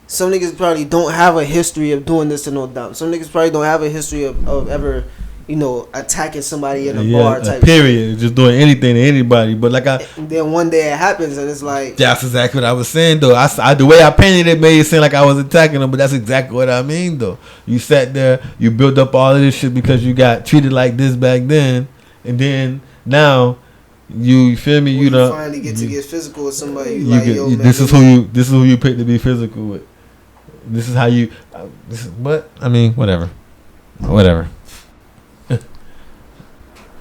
some niggas probably don't have a history of doing this to no doubt. Some niggas probably don't have a history of ever, attacking somebody in a bar type. Period. Shit. Just doing anything to anybody. But and then one day it happens and it's like that's exactly what I was saying though. I the way I painted it made it seem like I was attacking them, but that's exactly what I mean though. You sat there, you built up all of this shit because you got treated like this back then. And then now, you feel me? You finally get to get physical with somebody. This is who you pick to be physical with. This is how you. But I mean, whatever.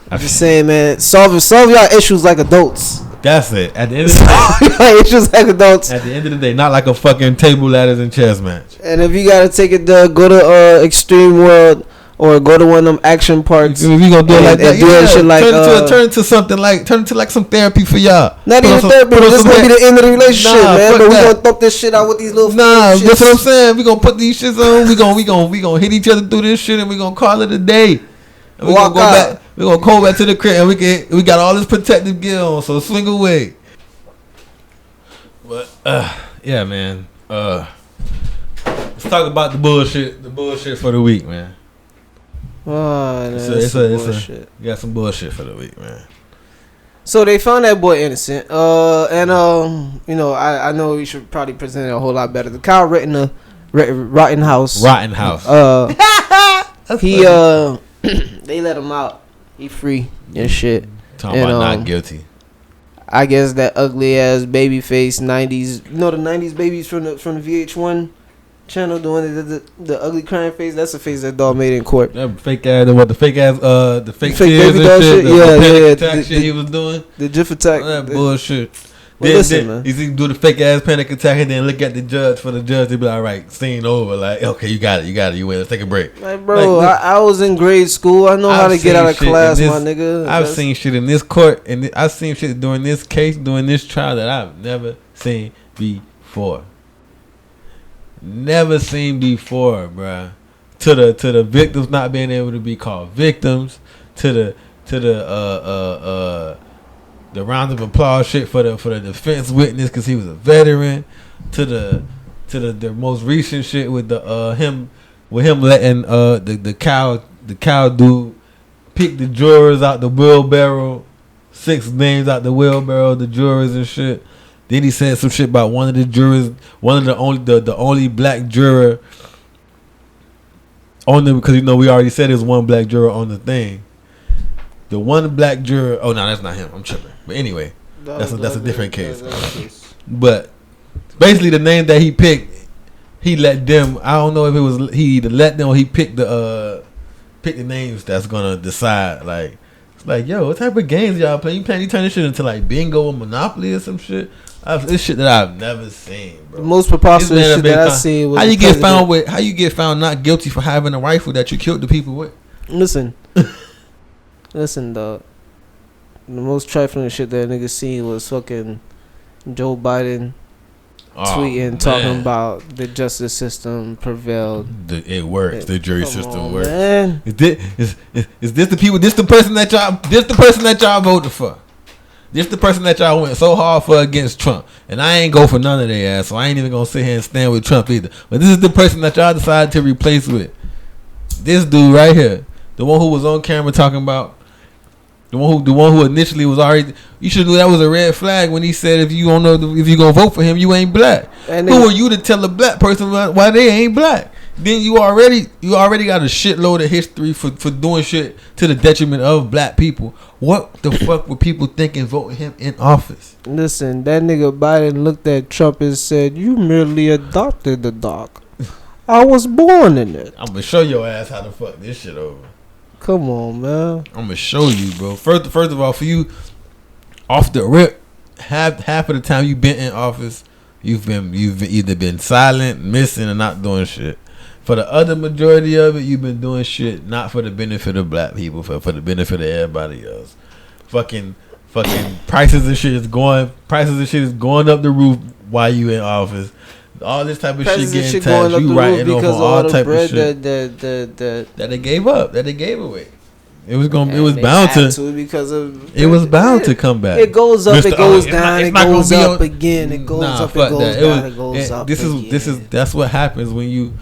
I'm just saying, man. Solve y'all issues like adults. That's it. At the end of the day, issues like adults. At the end of the day, not like a fucking table, ladders, and chess match. And if you gotta take it, go to Extreme World. Or go to one of them action parks. If you gonna do it like that, shit like turn into something like some therapy for y'all. Not even therapy, but this gonna be the end of the relationship, man. But we gonna thump this shit out with these little. That's what I'm saying. We gonna put these shits on. We gonna hit each other through this shit, and we gonna call it a day. And we gonna go back. We gonna go back to the crib, and we got all this protective gear on. So swing away. But yeah, man. Let's talk about the bullshit. The bullshit for the week, man. Oh, it's bullshit. You got some bullshit for the week, man. So they found that boy innocent. I know we should probably present it a whole lot better. The Kyle Rittenhouse. He they let him out. He free and shit. Talking about not guilty. I guess that ugly ass baby face 90s. The 90s babies from the VH1 channel doing the ugly crying face. That's a face that dog made in court. That fake ass, the fake baby doll shit. The shit he was doing. The GIF attack. That bullshit. Well, listen, man. You see, do the fake ass panic attack and then look at the judge. For the judge to be like, all right, scene over. Like, okay, you got it. You win. Let's take a break. Like, bro, I was in grade school. I know how to get out of class, my nigga. I've seen shit in this court, and I've seen shit during this case, during this trial that I've never seen before. Never seen before, bruh. To the victims not being able to be called victims, to the round of applause shit for the defense witness because he was a veteran, to the most recent shit with him letting the cow dude pick the jurors out the wheelbarrow, 6 names out the wheelbarrow, the jurors and shit. Then he said some shit about one of the jurors, the only black juror on the, because we already said there's one black juror on the thing. The one black juror. Oh no, that's not him. I'm tripping. But anyway, that's a different case. But basically, the name that he picked, he let them. I don't know if it was he either let them or he picked the names that's gonna decide. Like, it's like, yo, what type of games y'all playing? You turn this shit into like bingo or Monopoly or some shit. It's shit that I've never seen, bro. The most preposterous shit that I've seen was how you get found not guilty for having a rifle that you killed the people with. Listen, dog. The most trifling shit that nigga seen was fucking Joe Biden tweeting, talking about the justice system prevailed. It works. The jury system works. Man. Is this the people? This the person that y'all voted for? This the person that y'all went so hard for against Trump, and I ain't go for none of their ass, so I ain't even gonna sit here and stand with Trump either. But this is the person that y'all decided to replace with this dude right here, the one who was on camera talking about. The one who initially was already, you should know that was a red flag when he said if you don't know if you gonna vote for him, you ain't black. And who are you to tell a black person why they ain't black? Then you already got a shitload of history for doing shit to the detriment of black people. What the fuck were people thinking voting him in office? Listen, that nigga Biden looked at Trump and said, "You merely adopted the dog. I was born in it." I'm gonna show your ass how to fuck this shit over. Come on, man. I'm gonna show you, bro. First of all, for you, off the rip, half of the time you've been in office, you've either been silent, missing, or not doing shit. For the other majority of it, you've been doing shit not for the benefit of black people, for the benefit of everybody else. Fucking prices and shit is going up the roof while you in office. All this type of shit getting taxed. You writing off on all type of shit that they gave up, that they gave away. It was bound to come back. It goes up, it goes down, it goes up again, it goes up, it goes down, it goes up. That's what happens when you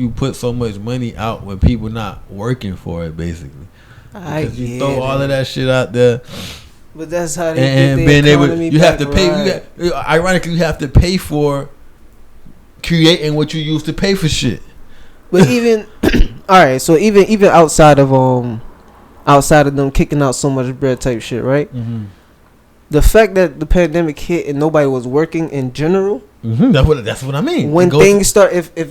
put so much money out when people not working for it, basically. Because you throw all of that shit out there. But that's how they get the economy back. You have to pay. Ironically, you have to pay for creating what you used to pay for shit. But even all right, so even outside of them kicking out so much bread type shit, right? Mm-hmm. The fact that the pandemic hit and nobody was working in general. Mm-hmm. That's what I mean. When things start, if it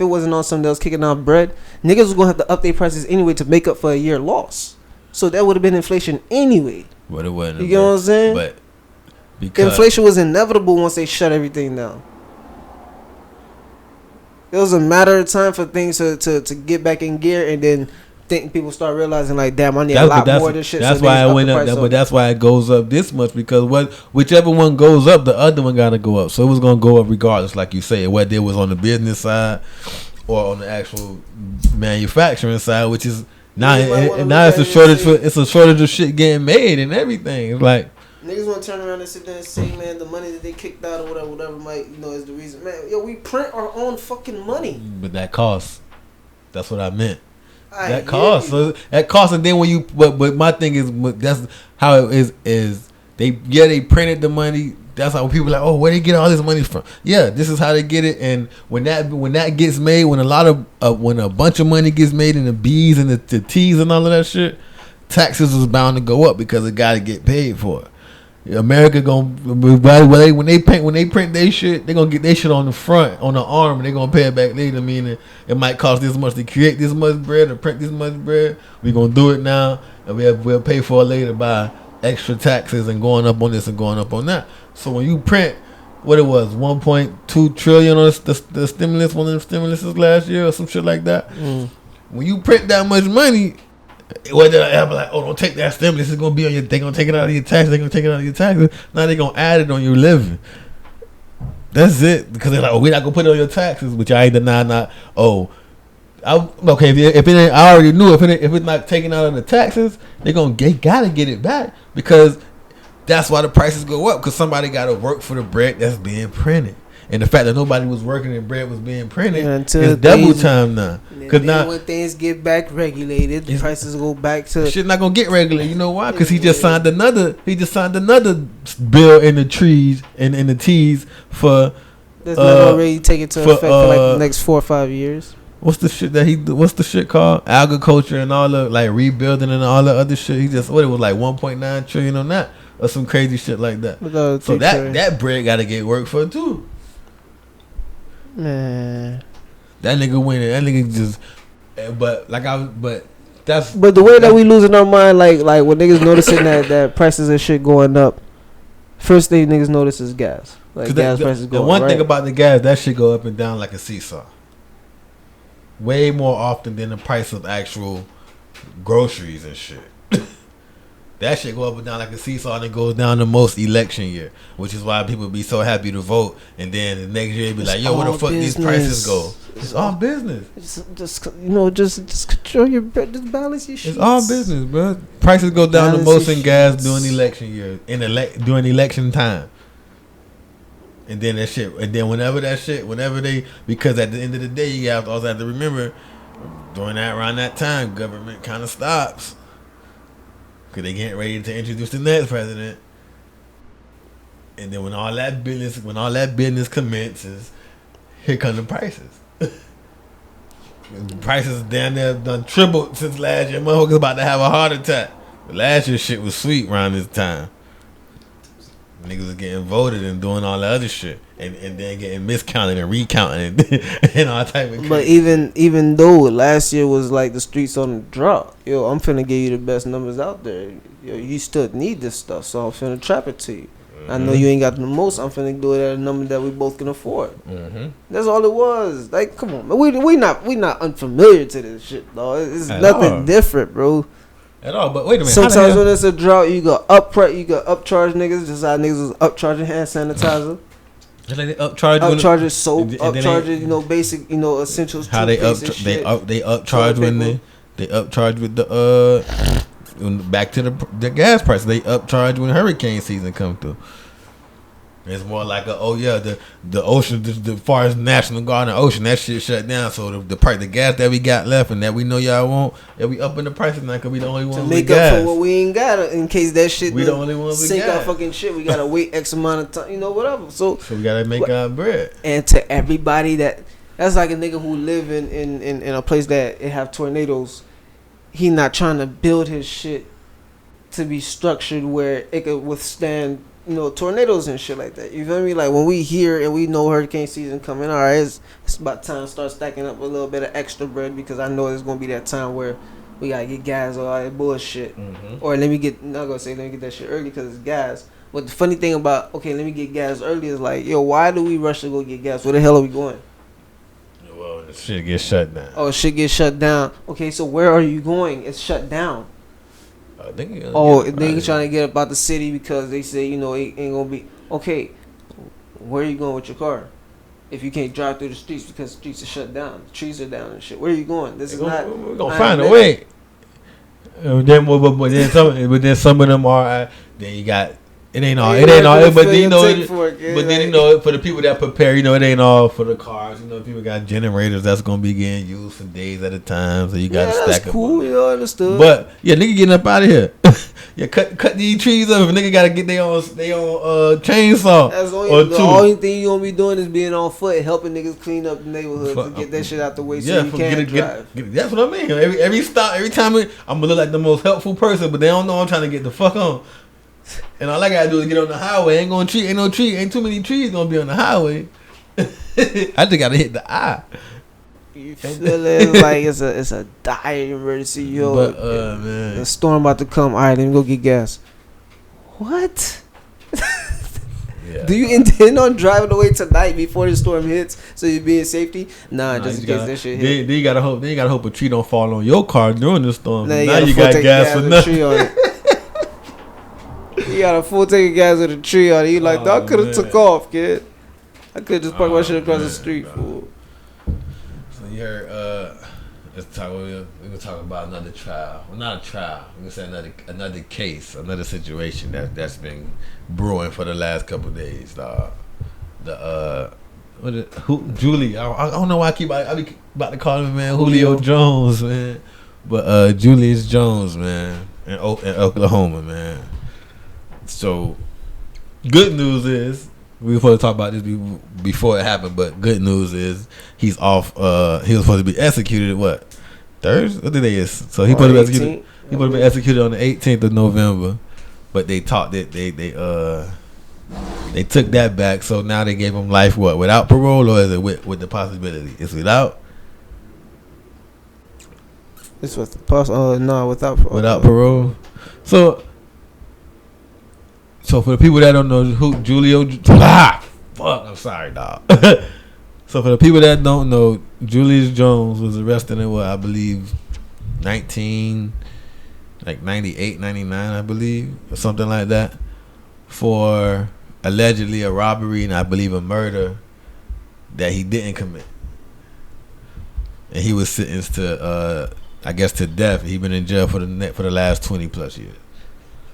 wasn't on something else kicking out bread, niggas was gonna have to up their prices anyway to make up for a year loss. So that would have been inflation anyway. But it wasn't. You know what I'm saying? But inflation was inevitable once they shut everything down. It was a matter of time for things to get back in gear, and then people start realizing like, damn, I need a lot more of this shit. That's why I went up, but that's why it goes up this much, because whichever one goes up, the other one gotta go up. So it was gonna go up regardless, like you say, whether it was on the business side or on the actual manufacturing side, which is now it's a shortage it's a shortage of shit getting made and everything. It's like niggas want to turn around and sit there and say, man, the money that they kicked out or whatever might, is the reason. Man, we print our own fucking money. But that costs. That's what I meant. That costs. So that costs, and then when you, but my thing is, that's how it is they printed the money. That's how people are like, oh, where they get all this money from? Yeah, this is how they get it. And when that gets made, when when a bunch of money gets made in the B's and the T's and all of that shit, taxes is bound to go up because it got to get paid for it. America when they print their shit, they gonna get their shit on the front, on the arm, and they gonna pay it back later. Meaning it might cost this much to create this much bread or print this much bread. We gonna do it now, and we'll pay for it later by extra taxes and going up on this and going up on that. So when you print what it was, 1.2 trillion on the stimulus, one of the stimuluses last year or some shit like that. When you print that much money, whether I be like, oh, don't take that stimulus, it's gonna be on your. They gonna take it out of your taxes. They gonna take it out of your taxes. Now they gonna add it on your living. That's it, because they're like, oh, we're not gonna put it on your taxes, which I ain't denying. Not okay. If it ain't, I already knew if it's not taken out of the taxes, they gotta get it back, because that's why the prices go up, because somebody gotta work for the bread that's being printed. And the fact that nobody was working and bread was being printed is double time now. Because now when things get back regulated, the prices go back to shit. Not gonna get regulated. You know why? Because he just signed another bill in the trees and in the T's for. That's not already taken to effect for like the next 4 or 5 years. What's the shit called? Agriculture and all the like rebuilding and all the other shit. He just it was like 1.9 trillion on that or some crazy shit like that. So that bread got to get worked for too. Man, that nigga winning. That nigga just, but the way that we losing our mind, like when niggas noticing that prices and shit going up, first thing niggas notice is gas. Like gas prices going up. The one thing about the gas, that shit go up and down like a seesaw. Way more often than the price of actual groceries and shit. That shit go up and down like a seesaw, and it goes down the most election year, which is why people be so happy to vote, and then the next year be like, yo, where the fuck these prices go? It's all business. Just control your, just balance your shit. It's all business, bro. Prices go down the most in gas during election year, during election time. And then that shit, and then whenever they, because at the end of the day, you also have to remember, around that time, government kind of stops. Because they getting ready to introduce the next president. And then when all that business commences, here come the prices. The prices down there done tripled since last year. Motherfuckers about to have a heart attack. But last year shit was sweet around this time. Niggas was getting voted and doing all the other shit. And then getting miscounted and recounted and all type of shit. But even though last year was like the streets on the drop, yo, I'm finna give you the best numbers out there. Yo, you still need this stuff, so I'm finna trap it to you. Mm-hmm. I know you ain't got the most. I'm finna do it at a number that we both can afford. Mm-hmm. That's all it was. Like, come on, man. We not unfamiliar to this shit, dog. It's nothing different, bro. At all, but wait a minute. Sometimes when it's a drought, you got upcharge niggas, just how niggas was upcharging hand sanitizer. Like they upcharge soap, upcharge basic, essentials. How they upcharge when they upcharge with the back to the gas price. They upcharge when hurricane season come through. It's more like the ocean, the forest national guard and ocean, that shit shut down. So the price, the gas that we got left and that we know y'all want, that we up in the prices now because we the only ones to make up gas. For what we ain't got in case that shit we the only ones we sink got. our fucking shit. We gotta wait X amount of time, whatever. So we gotta make our bread. And to everybody that's like a nigga who live in a place that it have tornadoes. He not trying to build his shit to be structured where it could withstand tornadoes and shit like that. You feel me? Like when we hear and we know hurricane season coming, all right, it's about time to start stacking up a little bit of extra bread because I know there's gonna be that time where we gotta get gas or all that bullshit. Mm-hmm. Or let me get that shit early because it's gas. But the funny thing about let me get gas early is like, yo, why do we rush to go get gas? Where the hell are we going? Well, the shit gets shut down. Oh, shit gets shut down. Okay, so where are you going? It's shut down. They trying to get up out the city because they say it ain't gonna be okay. Where are you going with your car if you can't drive through the streets because the streets are shut down, the trees are down and shit? Where are you going? We're gonna find a way. But then some of them are. Then you got. It ain't all. But for the people that prepare, it ain't all for the cars. People got generators that's gonna be getting used for days at a time, so you gotta stack them. Cool, understood. But nigga getting up out of here. Cut these trees up. If nigga gotta get their own chainsaw. That's the only thing you gonna be doing is being on foot, helping niggas clean up the neighborhood to get that shit out the way so you can't drive. That's what I mean. Every time I'm gonna look like the most helpful person, but they don't know I'm trying to get the fuck on. And all I gotta do is get on the highway. Ain't too many trees gonna be on the highway. I just gotta hit the eye. You feel it like it's a dire emergency, yo. But man, the storm about to come. All right, let me go get gas. What? Yeah. Do you intend on driving away tonight before the storm hits so you be in safety? Nah, just in case that shit hit. Then you gotta hope a tree don't fall on your car during the storm. Now you got gas for nothing. You got a full tank of gas with a tree on it. You like, I could have took off, kid. I could have just parked my shit across the street, fool. So you heard, we're gonna talk about another trial. Well, not a trial. We're gonna say another case, another situation that's been brewing for the last couple of days. Julie? I don't know why I be about to call him, man, Julio Jones, man. But Julius Jones, man, in Oklahoma, man. So, good news is we were supposed to talk about this before it happened, but good news is he's off. He was supposed to be executed. What, Thursday? What day is? So he supposed to be executed. He supposed to be executed on the 18th of November, but they talked it. They took that back. So now they gave him life. What, without parole, or is it with the possibility? It's without. It's with the possibility. No, without parole. Without parole. So for the people that don't know who Julio, I'm sorry, dog. So for the people that don't know, Julius Jones was arrested in I believe 19 like 98, 99, I believe, or something like that, for allegedly a robbery and I believe a murder that he didn't commit. And he was sentenced to, I guess, to death. He been in jail for the last 20 plus years.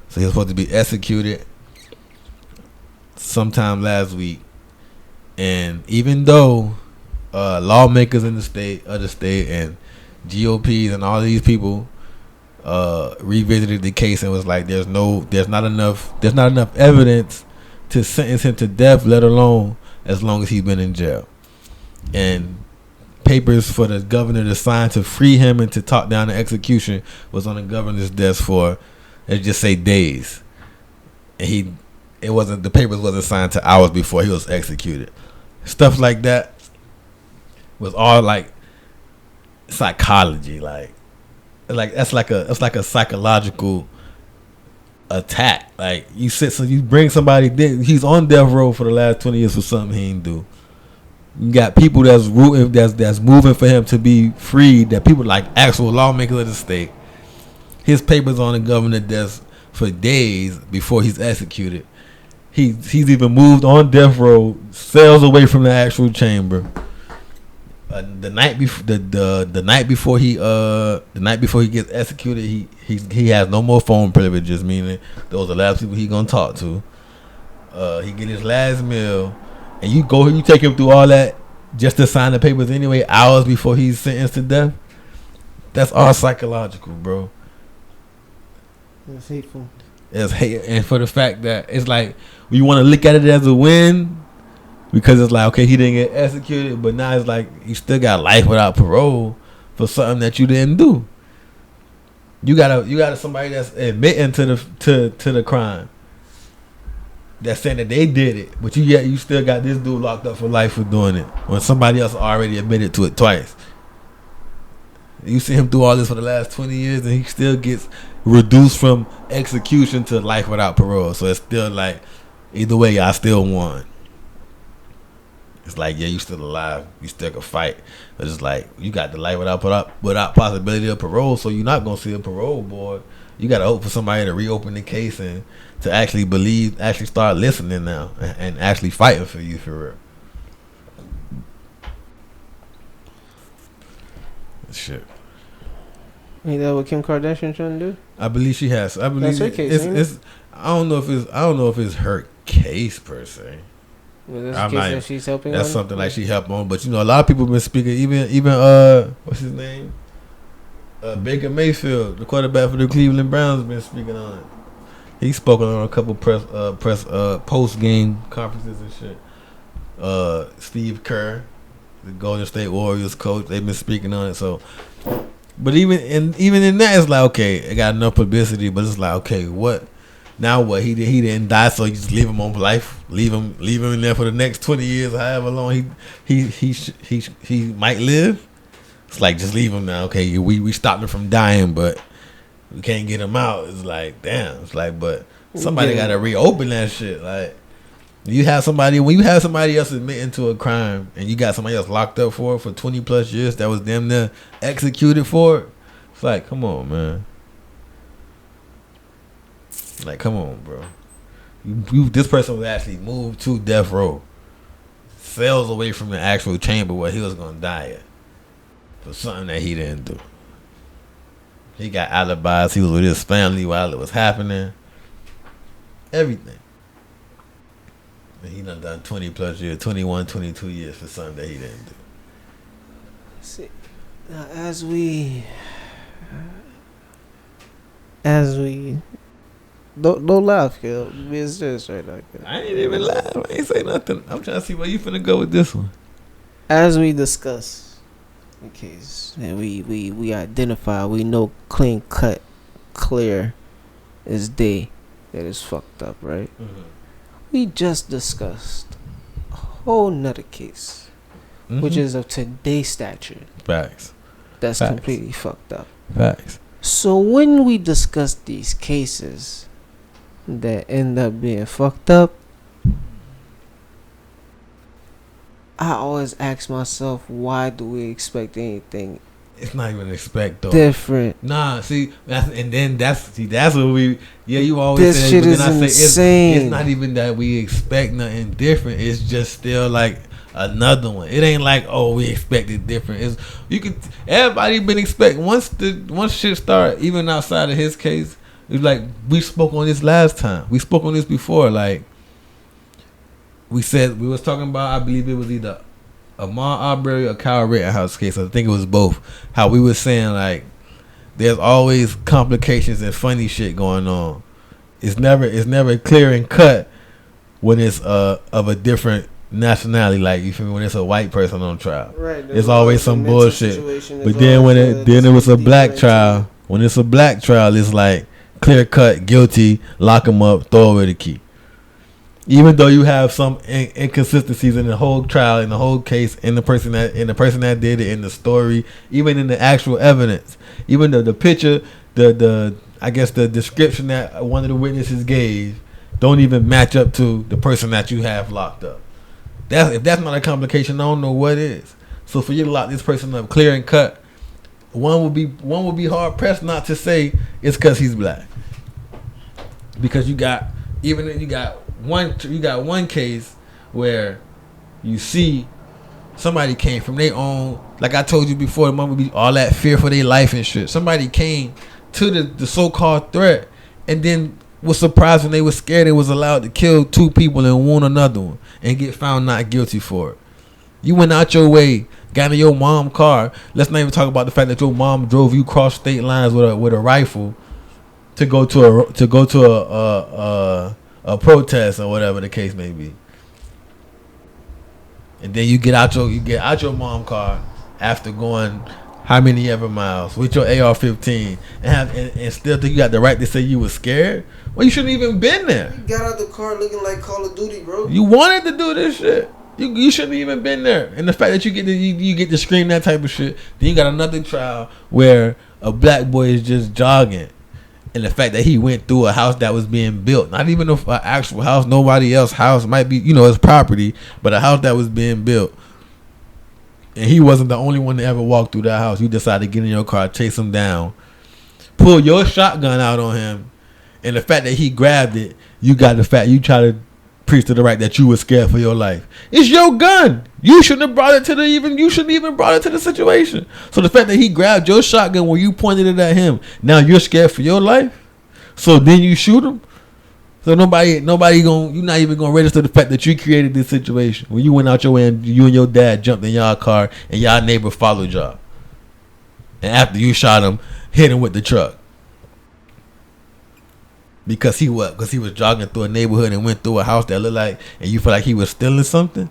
So he was supposed to be executed sometime last week. And even though lawmakers in the state, and GOPs and all these people revisited the case and was like, there's not enough evidence to sentence him to death, let alone as long as he's been in jail. And papers for the governor to sign to free him and to talk down the execution was on the governor's desk for, let's just say, days. And the papers wasn't signed to hours before he was executed. Stuff like that was all like psychology, like that's like a psychological attack. Like you bring somebody, he's on death row for the last 20 years for something he didn't do. You got people that's rooting, that's moving for him to be freed. That people like actual lawmakers of the state. His papers on the governor's desk for days before he's executed. He's even moved on death row, sails away from the actual chamber. The night before he gets executed, he has no more phone privileges. Meaning those are the last people he gonna talk to. He get his last meal, and you take him through all that just to sign the papers anyway. Hours before he's sentenced to death. That's all psychological, bro. It's hateful. It's hate, and for the fact that it's like you want to look at it as a win. Because it's like, okay, he didn't get executed, but now it's like you still got life without parole for something that you didn't do. You got somebody that's admitting to the crime, that's saying that they did it, but you still got this dude locked up for life for doing it when somebody else already admitted to it twice. You see him do all this for the last 20 years, and he still gets reduced from execution to life without parole. So it's still like, either way, I still won. It's like, yeah, you still alive. You still can fight. But it's like, you got the life without possibility of parole, so you're not going to see a parole board. You got to hope for somebody to reopen the case and to actually start listening now and actually fighting for you for real. Shit. Ain't that what Kim Kardashian trying to do? I believe she has. I believe that's her case. I don't know if it's her case per se. Well, that's the case that she's helping. That's on? something like she helped on, but a lot of people been speaking. Even what's his name? Baker Mayfield, the quarterback for the Cleveland Browns, been speaking on it. He's spoken on a couple press post game conferences and shit. Steve Kerr, the Golden State Warriors coach, they've been speaking on it. So, but even in that, it's like, okay, it got enough publicity, but it's like, okay, what? Now what? He didn't die, so you just leave him on life, leave him in there for the next 20 years, however long he might live. It's like, just leave him now. Okay, we stopped him from dying, but we can't get him out. It's like, damn. It's like, but somebody got to reopen that shit. Like, when you have somebody else admitting to a crime and you got somebody else locked up for it for 20 plus years that was damn near executed for it. It's like, come on, man. Like, come on, bro. This person was actually moved to death row, sails away from the actual chamber where he was gonna die at for something that he didn't do. He got alibis. He was with his family while it was happening. Everything. And he done 20 plus years, 21, 22 years for something that he didn't do. See, now as we don't laugh, Gil. Being serious right now, Gil. I ain't even laugh. I ain't say nothing. I'm trying to see where you finna go with this one. As we discuss the case and we identify, we know clean cut, clear as day that is fucked up, right? Mm-hmm. We just discussed a whole nother case, which is of today's stature. Facts. That's completely fucked up. Facts. So when we discuss these cases that end up being fucked up, I always ask myself, why do we expect anything It's not even expect though. Different. Nah, see, that's what we. Yeah, you always this say shit that, is insane. It's not even that we expect nothing different. It's just still like another one. It ain't like, oh, we expected different. It's everybody been expecting once shit start, even outside of his case. It's like we spoke on this last time. We spoke on this before. Like we said, we was talking about. I believe it was either Ahmaud Arbery or Kyle Rittenhouse case. I think it was both. How we were saying like there's always complications and funny shit going on. It's never clear and cut when it's of a different nationality. Like you feel me? When it's a white person on trial, right? It's always some bullshit. But then when it was a black trial, when it's a black trial, it's like clear cut, guilty, lock them up, throw away the key. Even though you have some inconsistencies in the whole trial, in the whole case, in the person that did it, in the story, even in the actual evidence, even the picture, the I guess the description that one of the witnesses gave don't even match up to the person that you have locked up. If that's not a complication, I don't know what is. So for you to lock this person up clear and cut, one would be hard pressed not to say it's because he's black, because you got one case where you see somebody came from their own, like I told you before, the mom would be all that fear for their life and shit. Somebody came to the so-called threat and then was surprised when they were scared they was allowed to kill 2 people and wound another one and get found not guilty for it. You went out your way, got in your mom's car. Let's not even talk about the fact that your mom drove you cross state lines with a rifle to go to a protest or whatever the case may be. And then you get out your mom's car after going how many ever miles with your AR-15 and still think you got the right to say you were scared? Well, you shouldn't even been there. You got out the car looking like Call of Duty, bro. You wanted to do this shit. You shouldn't even been there. And the fact that you get to scream that type of shit, then you got another trial where a black boy is just jogging. And the fact that he went through a house that was being built, not even an actual house, nobody else's house, might be, his property, but a house that was being built. And he wasn't the only one to ever walk through that house. You decided to get in your car, chase him down, pull your shotgun out on him, and the fact that he grabbed it, you got the fact you try to preach to the right that you were scared for your life. It's your gun. You shouldn't have brought it to the situation. So the fact that he grabbed your shotgun when you pointed it at him, now you're scared for your life. So then you shoot him. So nobody you're not even gonna register the fact that you created this situation when you went out your way and you and your dad jumped in y'all car and y'all neighbor followed y'all. And after you shot him, hit him with the truck. Because he was jogging through a neighborhood and went through a house that looked like, and you feel like he was stealing something,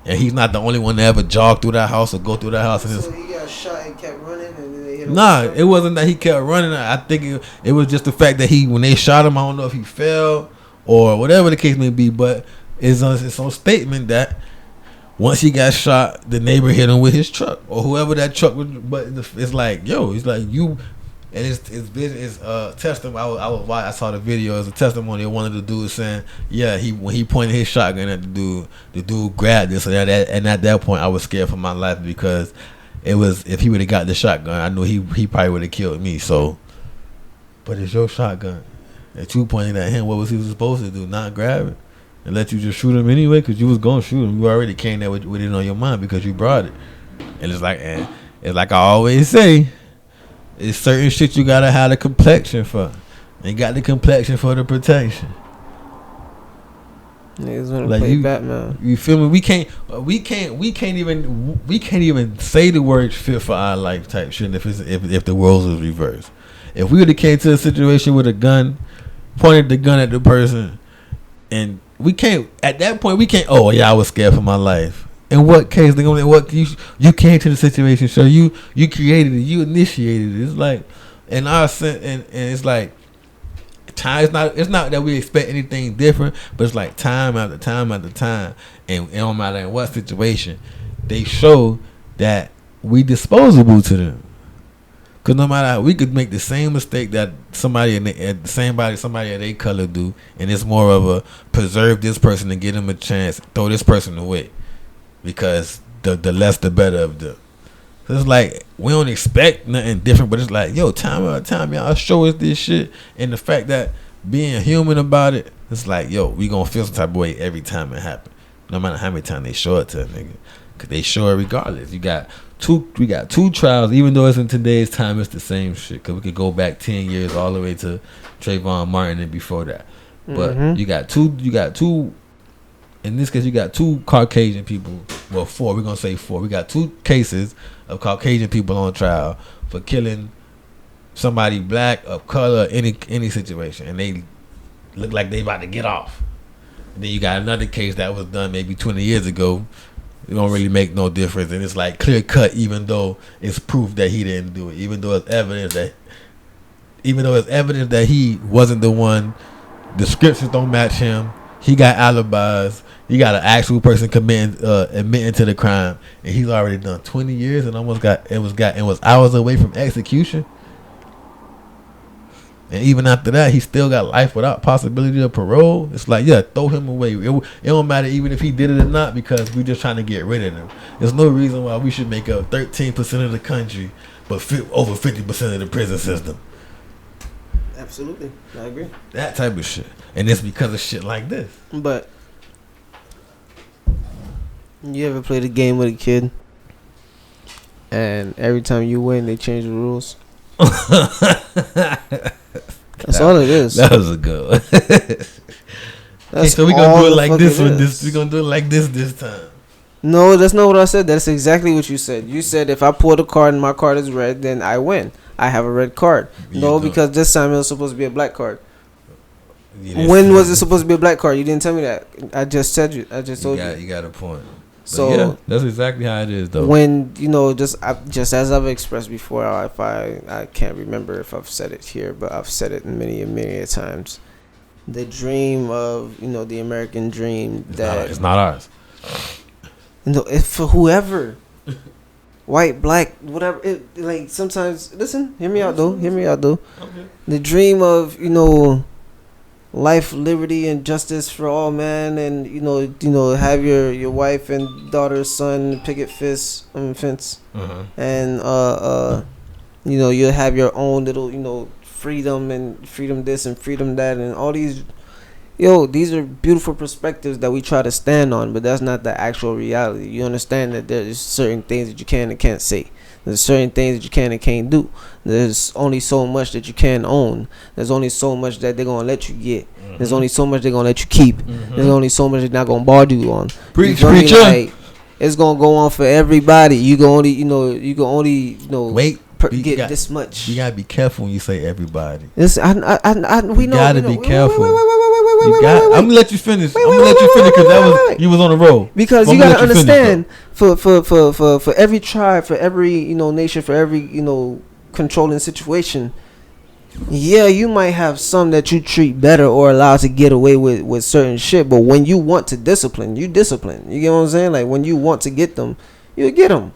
and he's not the only one to ever jog through that house or go through that house. So he got shot and kept running, and then they hit him. Nah, it wasn't that he kept running. I think it was just the fact that when they shot him, I don't know if he fell or whatever the case may be, but it's on statement that once he got shot, the neighbor hit him with his truck or whoever that truck was. But it's like, you. And it's testimony. I saw the video. It's a testimony of one of the dudes saying, yeah, when he pointed his shotgun at the dude grabbed this. And at that point, I was scared for my life because if he would have got the shotgun, I knew he probably would have killed me. So, but it's your shotgun that you pointed at him. What was he supposed to do? Not grab it and let you just shoot him anyway? Because you was gonna shoot him. You already came there with it on your mind because you brought it. And it's like I always say. It's certain shit you gotta have the complexion for. And got the complexion for the protection. Niggas wanna play Batman. You feel me? We can't even say the word "fit for our life" type shit if the roles was reversed. If we would have came to a situation with a gun, pointed the gun at the person, and we can't at that point we can't. Oh yeah, I was scared for my life. In what case? You came to the situation, so you created it, you initiated it. It's like, and it's like time. It's not that we expect anything different, but it's like time after time after time, and it don't matter in what situation, they show that we disposable to them. Cause no matter how, we could make the same mistake that somebody of their color do, and it's more of a preserve this person and give them a chance, throw this person away. Because the less the better of them. So it's like we don't expect nothing different, but it's like, yo, time y'all show us this shit, and the fact that being human about it, it's like, yo, we gonna feel some type of way every time it happens, no matter how many times they show it to a nigga, cause they show it regardless. We got two trials, even though it's in today's time, it's the same shit. Cause we could go back 10 years all the way to Trayvon Martin and before that. But you got two. In this case, you got two Caucasian people. Well, four. We're gonna say four. We got two cases of Caucasian people on trial for killing somebody black, of color, any situation, and they look like they about to get off. And then you got another case that was done maybe 20 years ago. It don't really make no difference, and it's like clear cut, even though it's proof that he didn't do it, even though it's evidence that he wasn't the one. Descriptions don't match him. He got alibis. You got an actual person admitting to the crime, and he's already done 20 years and was hours away from execution. And even after that, he still got life without possibility of parole. It's like, yeah, throw him away. It don't matter even if he did it or not, because we're just trying to get rid of him. There's no reason why we should make up 13% of the country, but over 50% of the prison system. Absolutely, I agree. That type of shit, and it's because of shit like this. But you ever played a game with a kid, and every time you win, they change the rules? That's all it is. That was a good one. Okay, so we're gonna do it like this one. We're gonna do it like this time. No, that's not what I said. That's exactly what you said. You said if I pull the card and my card is red, then I win. I have a red card. No, because this time it was supposed to be a black card. When was it supposed to be a black card? You didn't tell me that. I just told you. You got a point. So yeah, that's exactly how it is, though. When just as I've expressed before, I can't remember if I've said it here, but I've said it many times. The dream of the American dream it's not ours. It's for whoever, white, black, whatever. Like sometimes, listen, hear me out though. Okay. The dream of life, liberty, and justice for all man, and have your wife and daughter, son, picket fence, and you'll have your own little freedom and freedom this and freedom that, and all these. These are beautiful perspectives that we try to stand on, but that's not the actual reality. You understand that there's certain things that you can and can't say. There's certain things that you can and can't do. There's only so much that you can own. There's only so much that they're going to let you get. There's only so much they're going to let you keep. There's only so much they're not going to bar you on. Preach. Like, it's going to go on for everybody. You can only, get this much. You got to be careful when you say everybody. We know. You got to be careful. I'm gonna let you finish. Because you was on the roll. Because you gotta understand, for every tribe, for every nation, for every controlling situation, you might have some that you treat better or allow to get away with certain shit. But when you want to discipline, you discipline. You get what I'm saying? Like when you want to get them, you get them.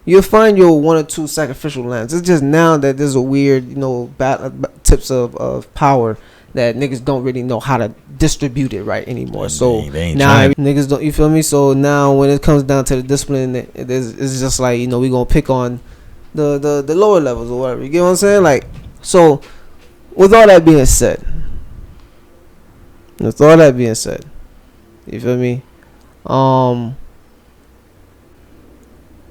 You'll find your one or two sacrificial lambs. It's just now that there's a weird tips of power that niggas don't really know how to distribute it right anymore. So now niggas don't, you feel me? So now when it comes down to the discipline, it's just like, we gonna pick on the lower levels or whatever. You get what I'm saying? Like, so with all that being said, you feel me?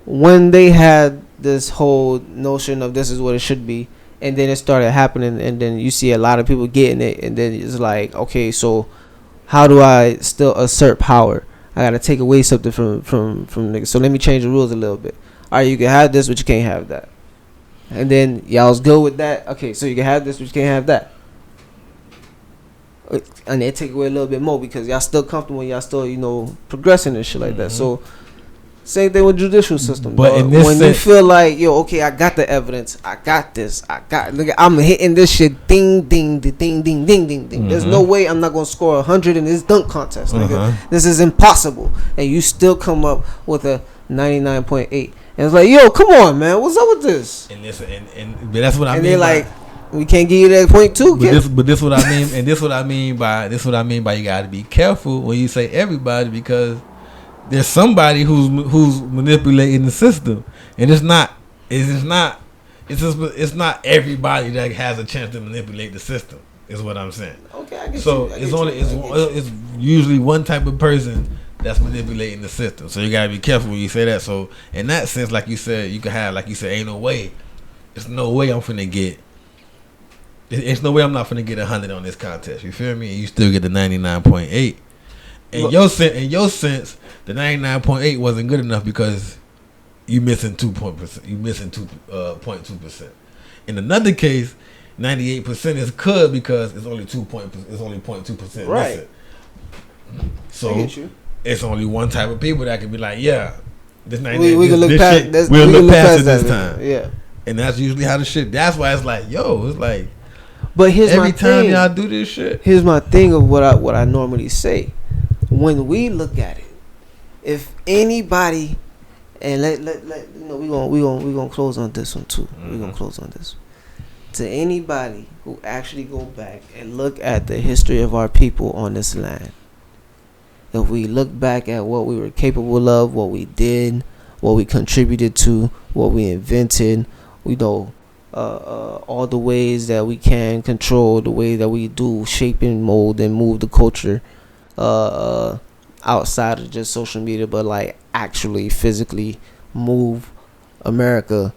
When they had this whole notion of this is what it should be, and then it started happening, and then you see a lot of people getting it, and then it's like, okay, so how do I still assert power? I gotta take away something from niggas. So let me change the rules a little bit. All right, you can have this, but you can't have that. And then y'all's go with that. Okay, so you can have this, but you can't have that. And they take away a little bit more because y'all still comfortable, y'all still progressing and shit like that. So same thing with judicial system. But in this when you feel like, okay, I got the evidence, I got this, look, I'm hitting this shit, ding, ding, ding, ding, ding, ding, ding. There's no way I'm not gonna score 100 in this dunk contest, nigga. This is impossible, and you still come up with a 99.8, and it's like, yo, come on, man, what's up with this? And that's what I mean. And they're like, we can't give you that 0.2. But this what I mean, and this what I mean by you gotta be careful when you say everybody, because there's somebody who's manipulating the system, and it's not It's not. It's not everybody that has a chance to manipulate the system. Is what I'm saying. Okay, I get so you. It's usually one type of person that's manipulating the system. So you gotta be careful when you say that. So in that sense, like you said, you can have, like you said, ain't no way. There's no way I'm finna get. It's no way I'm not finna get 100 on this contest. You feel me? And you still get the 99.8. In your sense, the 99.8 wasn't good enough because you missing 2.2%. In another case, 98% is good because it's only 0.2% right. missing. So it's only one type of people that can be like, yeah, this 98. We can look past. We'll look past it this time. Yeah. And that's usually how the shit. That's why it's like, yo, it's like. But here's every my time thing. Y'all do this shit. Here's my thing of what I normally say. When we look at it, if anybody, and let you know, we gonna close on this one too. Mm-hmm. We gonna close on this one. To anybody who actually go back and look at the history of our people on this land, if we look back at what we were capable of, what we did, what we contributed to, what we invented, we know all the ways that we can control, the way that we do shape and mold and move the culture outside of just social media, but like actually physically move America,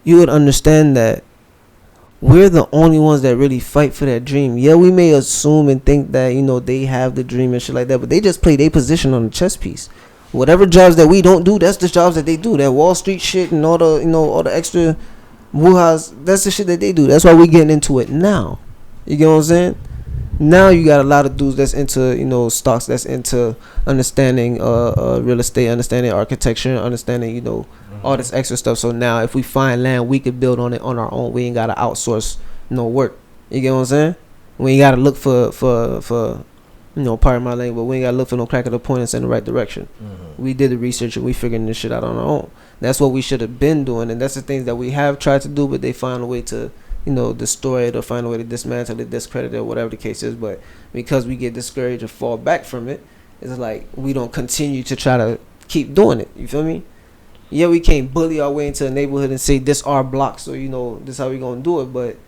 you would understand that we're the only ones that really fight for that dream. Yeah, we may assume and think that, you know, they have the dream and shit like that, but they just play their position on the chess piece. Whatever jobs that we don't do, that's the jobs that they do. That Wall Street shit and all the, you know, all the extra woo-ha's, that's the shit that they do. That's why we're getting into it now. You get what I'm saying? Now you got a lot of dudes that's into, you know, stocks, that's into understanding real estate, understanding architecture, understanding, you know, all this extra stuff. So now if we find land, we could build on it on our own. We ain't gotta outsource no work. You get what I'm saying? We ain't gotta look for you know, pardon my language, but we ain't gotta look for no crack of the point and in the right direction. Mm-hmm. We did the research and we figuring this shit out on our own. That's what we should have been doing, and that's the things that we have tried to do, but they find a way to, you know, destroy it or find a way to dismantle it, discredit it, or whatever the case is. But because we get discouraged or fall back from it, it's like we don't continue to try to keep doing it. You feel me? Yeah, we can't bully our way into a neighborhood and say this our block, so, you know, this how we gonna do it. But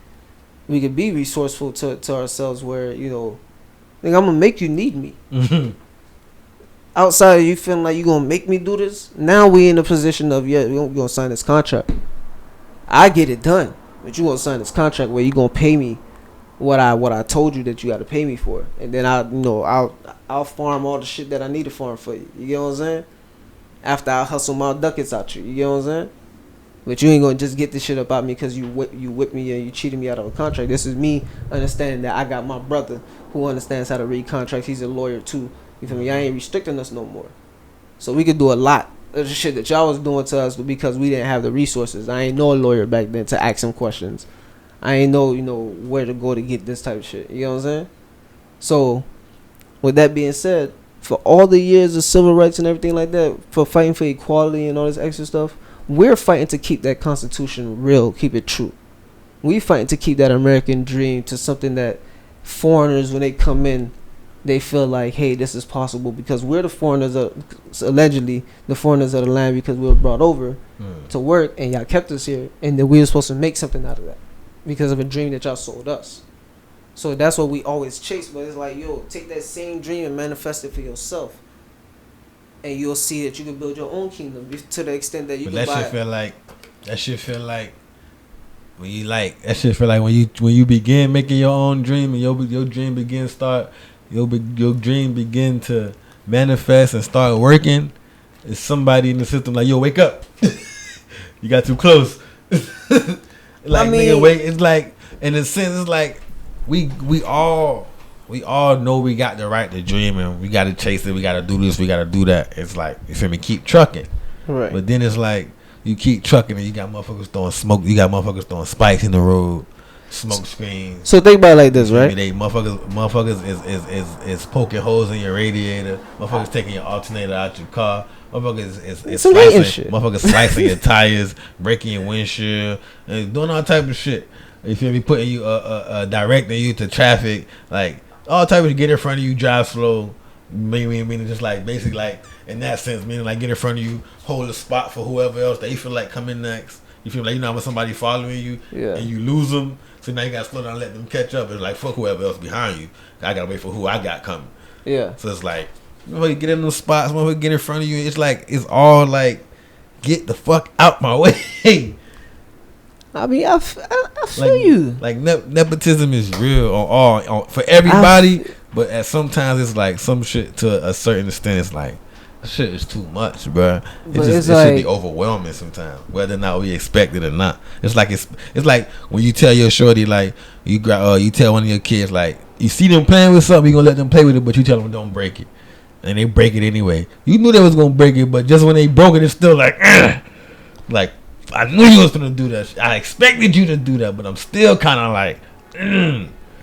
we could be resourceful to ourselves where, you know, like, I'm gonna make you need me. Mm-hmm. Outside of you feeling like you gonna make me do this, now we in a position of, yeah, we're gonna sign this contract. I get it done, but you gonna sign this contract where you gonna pay me what I told you that you got to pay me for, and then I'll farm all the shit that I need to farm for you. You get what I'm saying? After I hustle my ducats out you get what I'm saying? But you ain't gonna just get this shit up out me because you whipped me and you cheated me out of a contract. This is me understanding that I got my brother who understands how to read contracts. He's a lawyer too. You feel me? I ain't restricting us no more. So we could do a lot of the shit that y'all was doing to us because we didn't have the resources. I ain't know a lawyer back then to ask him questions. I ain't know, you know, where to go to get this type of shit. You know what I'm saying? So with that being said, for all the years of civil rights and everything like that, for fighting for equality and all this extra stuff, we're fighting to keep that Constitution real, keep it true. We fighting to keep that American dream to something that foreigners, when they come in, they feel like, hey, this is possible because we're the foreigners, allegedly the foreigners of the land, because we were brought over to work and y'all kept us here, and then we were supposed to make something out of that because of a dream that y'all sold us. So that's what we always chase. But it's like, yo, take that same dream and manifest it for yourself, and you'll see that you can build your own kingdom to the extent that you can buy. That shit feel like when you that shit feel like when you begin making your own dream and your dream begin to manifest and start working. It's somebody in the system like, yo, wake up. You got too close. Nigga, wait. It's like, in a sense, it's like we all know we got the right to dream and we got to chase it. We got to do this. We got to do that. It's like, you feel me? Keep trucking. Right. But then it's like you keep trucking and you got motherfuckers throwing smoke. You got motherfuckers throwing spikes in the road. Smoke screens. So think about it like this, right? They motherfuckers is poking holes in your radiator. Motherfuckers taking your alternator out your car. Motherfuckers is slicing your tires, breaking your windshield, and doing all type of shit. You feel me? Putting you directing you to traffic, like all type of get in front of you, drive slow, Meaning just like basically like in that sense, meaning like get in front of you, hold a spot for whoever else they feel like coming next. You feel like you know when somebody following you and you lose them, so now you gotta slow down and let them catch up. It's like fuck whoever else behind you. I gotta wait for who I got coming. Yeah. So it's like get in those spots, get in front of you. It's like it's all like get the fuck out my way. I mean, I feel you. Like nepotism is real on for everybody, but at sometimes it's like some shit to a certain extent. It's like shit is too much, bro. It should be overwhelming sometimes, whether or not we expect it or not. It's like when you tell your shorty like you tell one of your kids like you see them playing with something, you gonna let them play with it, but you tell them don't break it, and they break it anyway. You knew they was gonna break it, but just when they broke it, it's still like like. I knew you was gonna do that. I expected you to do that, but I'm still kind of like,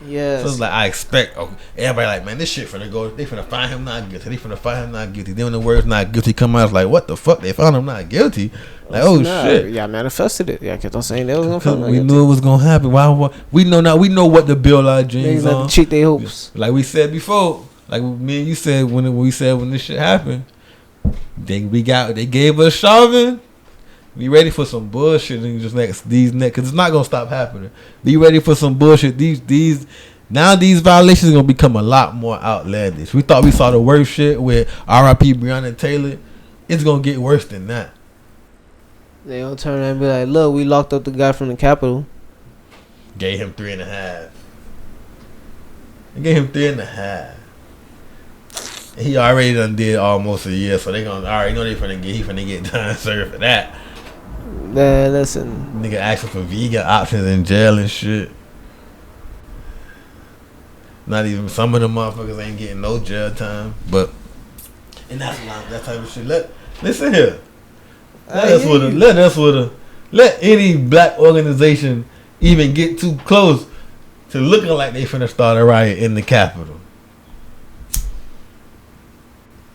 yes. So it's like I expect. Everybody like, man, this shit finna go. They finna find him not guilty. They finna find him not guilty. Then when the words not guilty come out, it's like, what the fuck? They found him not guilty. Like, shit. Yeah, manifested it. Yeah, I kept on saying that was gonna find. We knew it was gonna happen. Why? We know now. We know what to build our dreams on. Not to cheat their hopes. Like we said before. Like me and you said when this shit happened. They gave us Chauvin. Be ready for some bullshit in just next because it's not gonna stop happening. Be ready for some bullshit. These violations are gonna become a lot more outlandish. We thought we saw the worst shit with R.I.P. Breonna Taylor. It's gonna get worse than that. They gonna turn around and be like, "Look, we locked up the guy from the Capitol. Gave him 3.5. They gave him 3.5. He already done did almost a year, so they gonna already know he finna get time served for that." Man, listen. Nigga asking for vegan options in jail and shit. Not even some of them motherfuckers ain't getting no jail time. But and that's that type of shit. Listen here. Let any black organization even get too close to looking like they finna start a riot in the Capitol.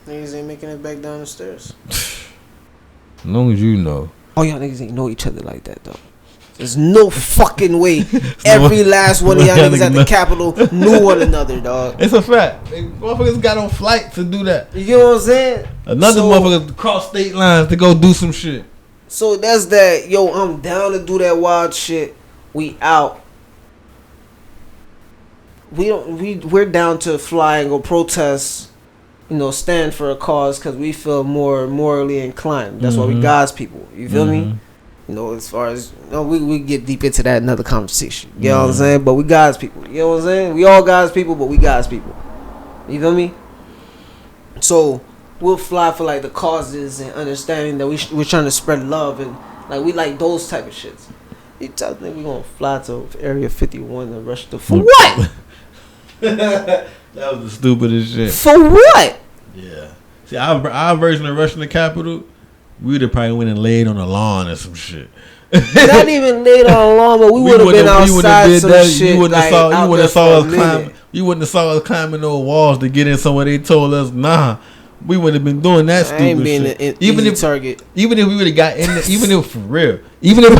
Niggas ain't making it back down the stairs. As long as you know. Oh, y'all niggas ain't know each other like that, though. There's no fucking way every last one of y'all niggas at the Capitol knew one another, dog. It's a fact. Motherfuckers got on flight to do that. You know what I'm saying? Another motherfucker cross state lines to go do some shit. So that's that. Yo, I'm down to do that wild shit. We out. We're down to fly and go protest. You know, stand for a cause because we feel more morally inclined. That's why we God's people. You feel me? You know, as far as we get deep into that another conversation. You know what I'm saying? But we God's people. You know what I'm saying? We all God's people, but we God's people. You feel me? So we'll fly for like the causes and understanding that we're trying to spread love and like we like those type of shits. You tell me we gonna fly to Area 51 and rush the for what? That was the stupidest shit. For what? Yeah. See, our version of rushing the Capitol, we would have probably went and laid on the lawn or some shit. Not even laid on the lawn, but we would have been outside some shit. You wouldn't have saw us climbing those walls to get in somewhere. They told us, nah. We would have been doing that stupid shit. Even if we would have got in, even if for real, even if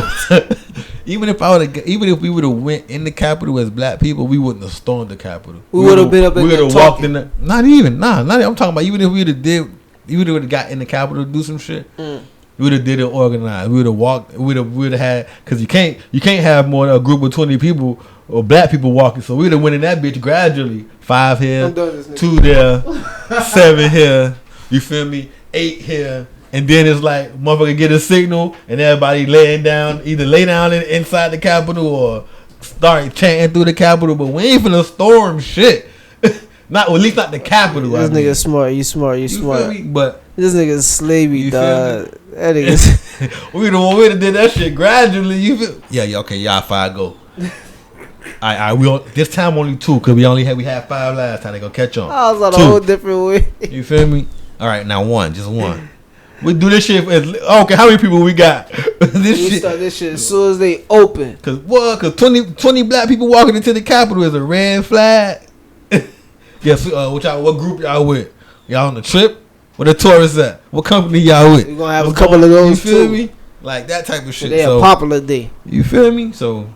we would have went in the Capitol as black people, we wouldn't have stormed the Capitol. We would have been up in there talking. Walked in. I'm talking about even if we would have got in the Capitol to do some shit. We would have did it organized. We would have walked. We would have had because you can't have more than a group of 20 people or black people walking. So we would have went in that bitch gradually. 5 here, 2 there, 7 here. You feel me? 8 here. And then it's like motherfucker get a signal and everybody either lay down inside the Capitol or start chanting through the Capitol. But we ain't finna storm shit. At least not the Capitol. This nigga smart. You smart. Feel me? But this nigga's slavey, dog. That nigga's. we would have did that shit gradually. You feel? Yeah. Okay. Y'all 5 go. This time only 2 because we had 5 last time. They gonna catch on. I was on a whole different way. You feel me? All right, now 1, just 1. We do this shit. Okay, how many people we got? We start this shit as soon as they open. Cause 20 black people walking into the Capitol is a red flag. Yes. What group y'all with? Y'all on the trip? Where the tourists at? What company y'all with? We gonna have a couple of those. You feel me? Like that type of shit. Today a popular day. You feel me? So.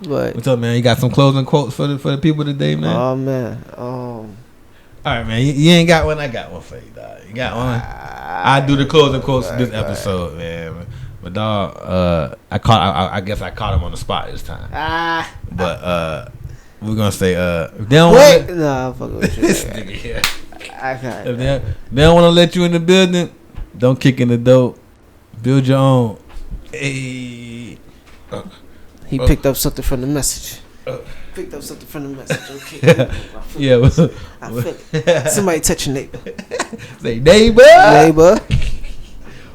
What? What's up, man? You got some closing quotes for the people today, man? Oh man. All right, man. You ain't got one. I got one for you, dog. You got one. I do the closing quotes for this episode, man. But dog, I guess I caught him on the spot this time. But we're gonna say if they don't wait. Nah, fuck with you. This nigga here. If they don't want to let you in the building, don't kick in the door. Build your own. Hey. He picked up something from the message. Picked up something from the message. Okay. Yeah. I feel it. Somebody touch your neighbor. Say neighbor. Neighbor.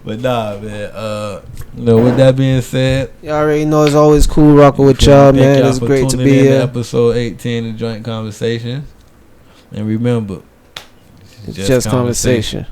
But nah, man. With that being said, y'all already know it's always cool rocking with y'all, man. It's great to be here. Episode 18 of Joint Conversations. And remember, it's just conversation.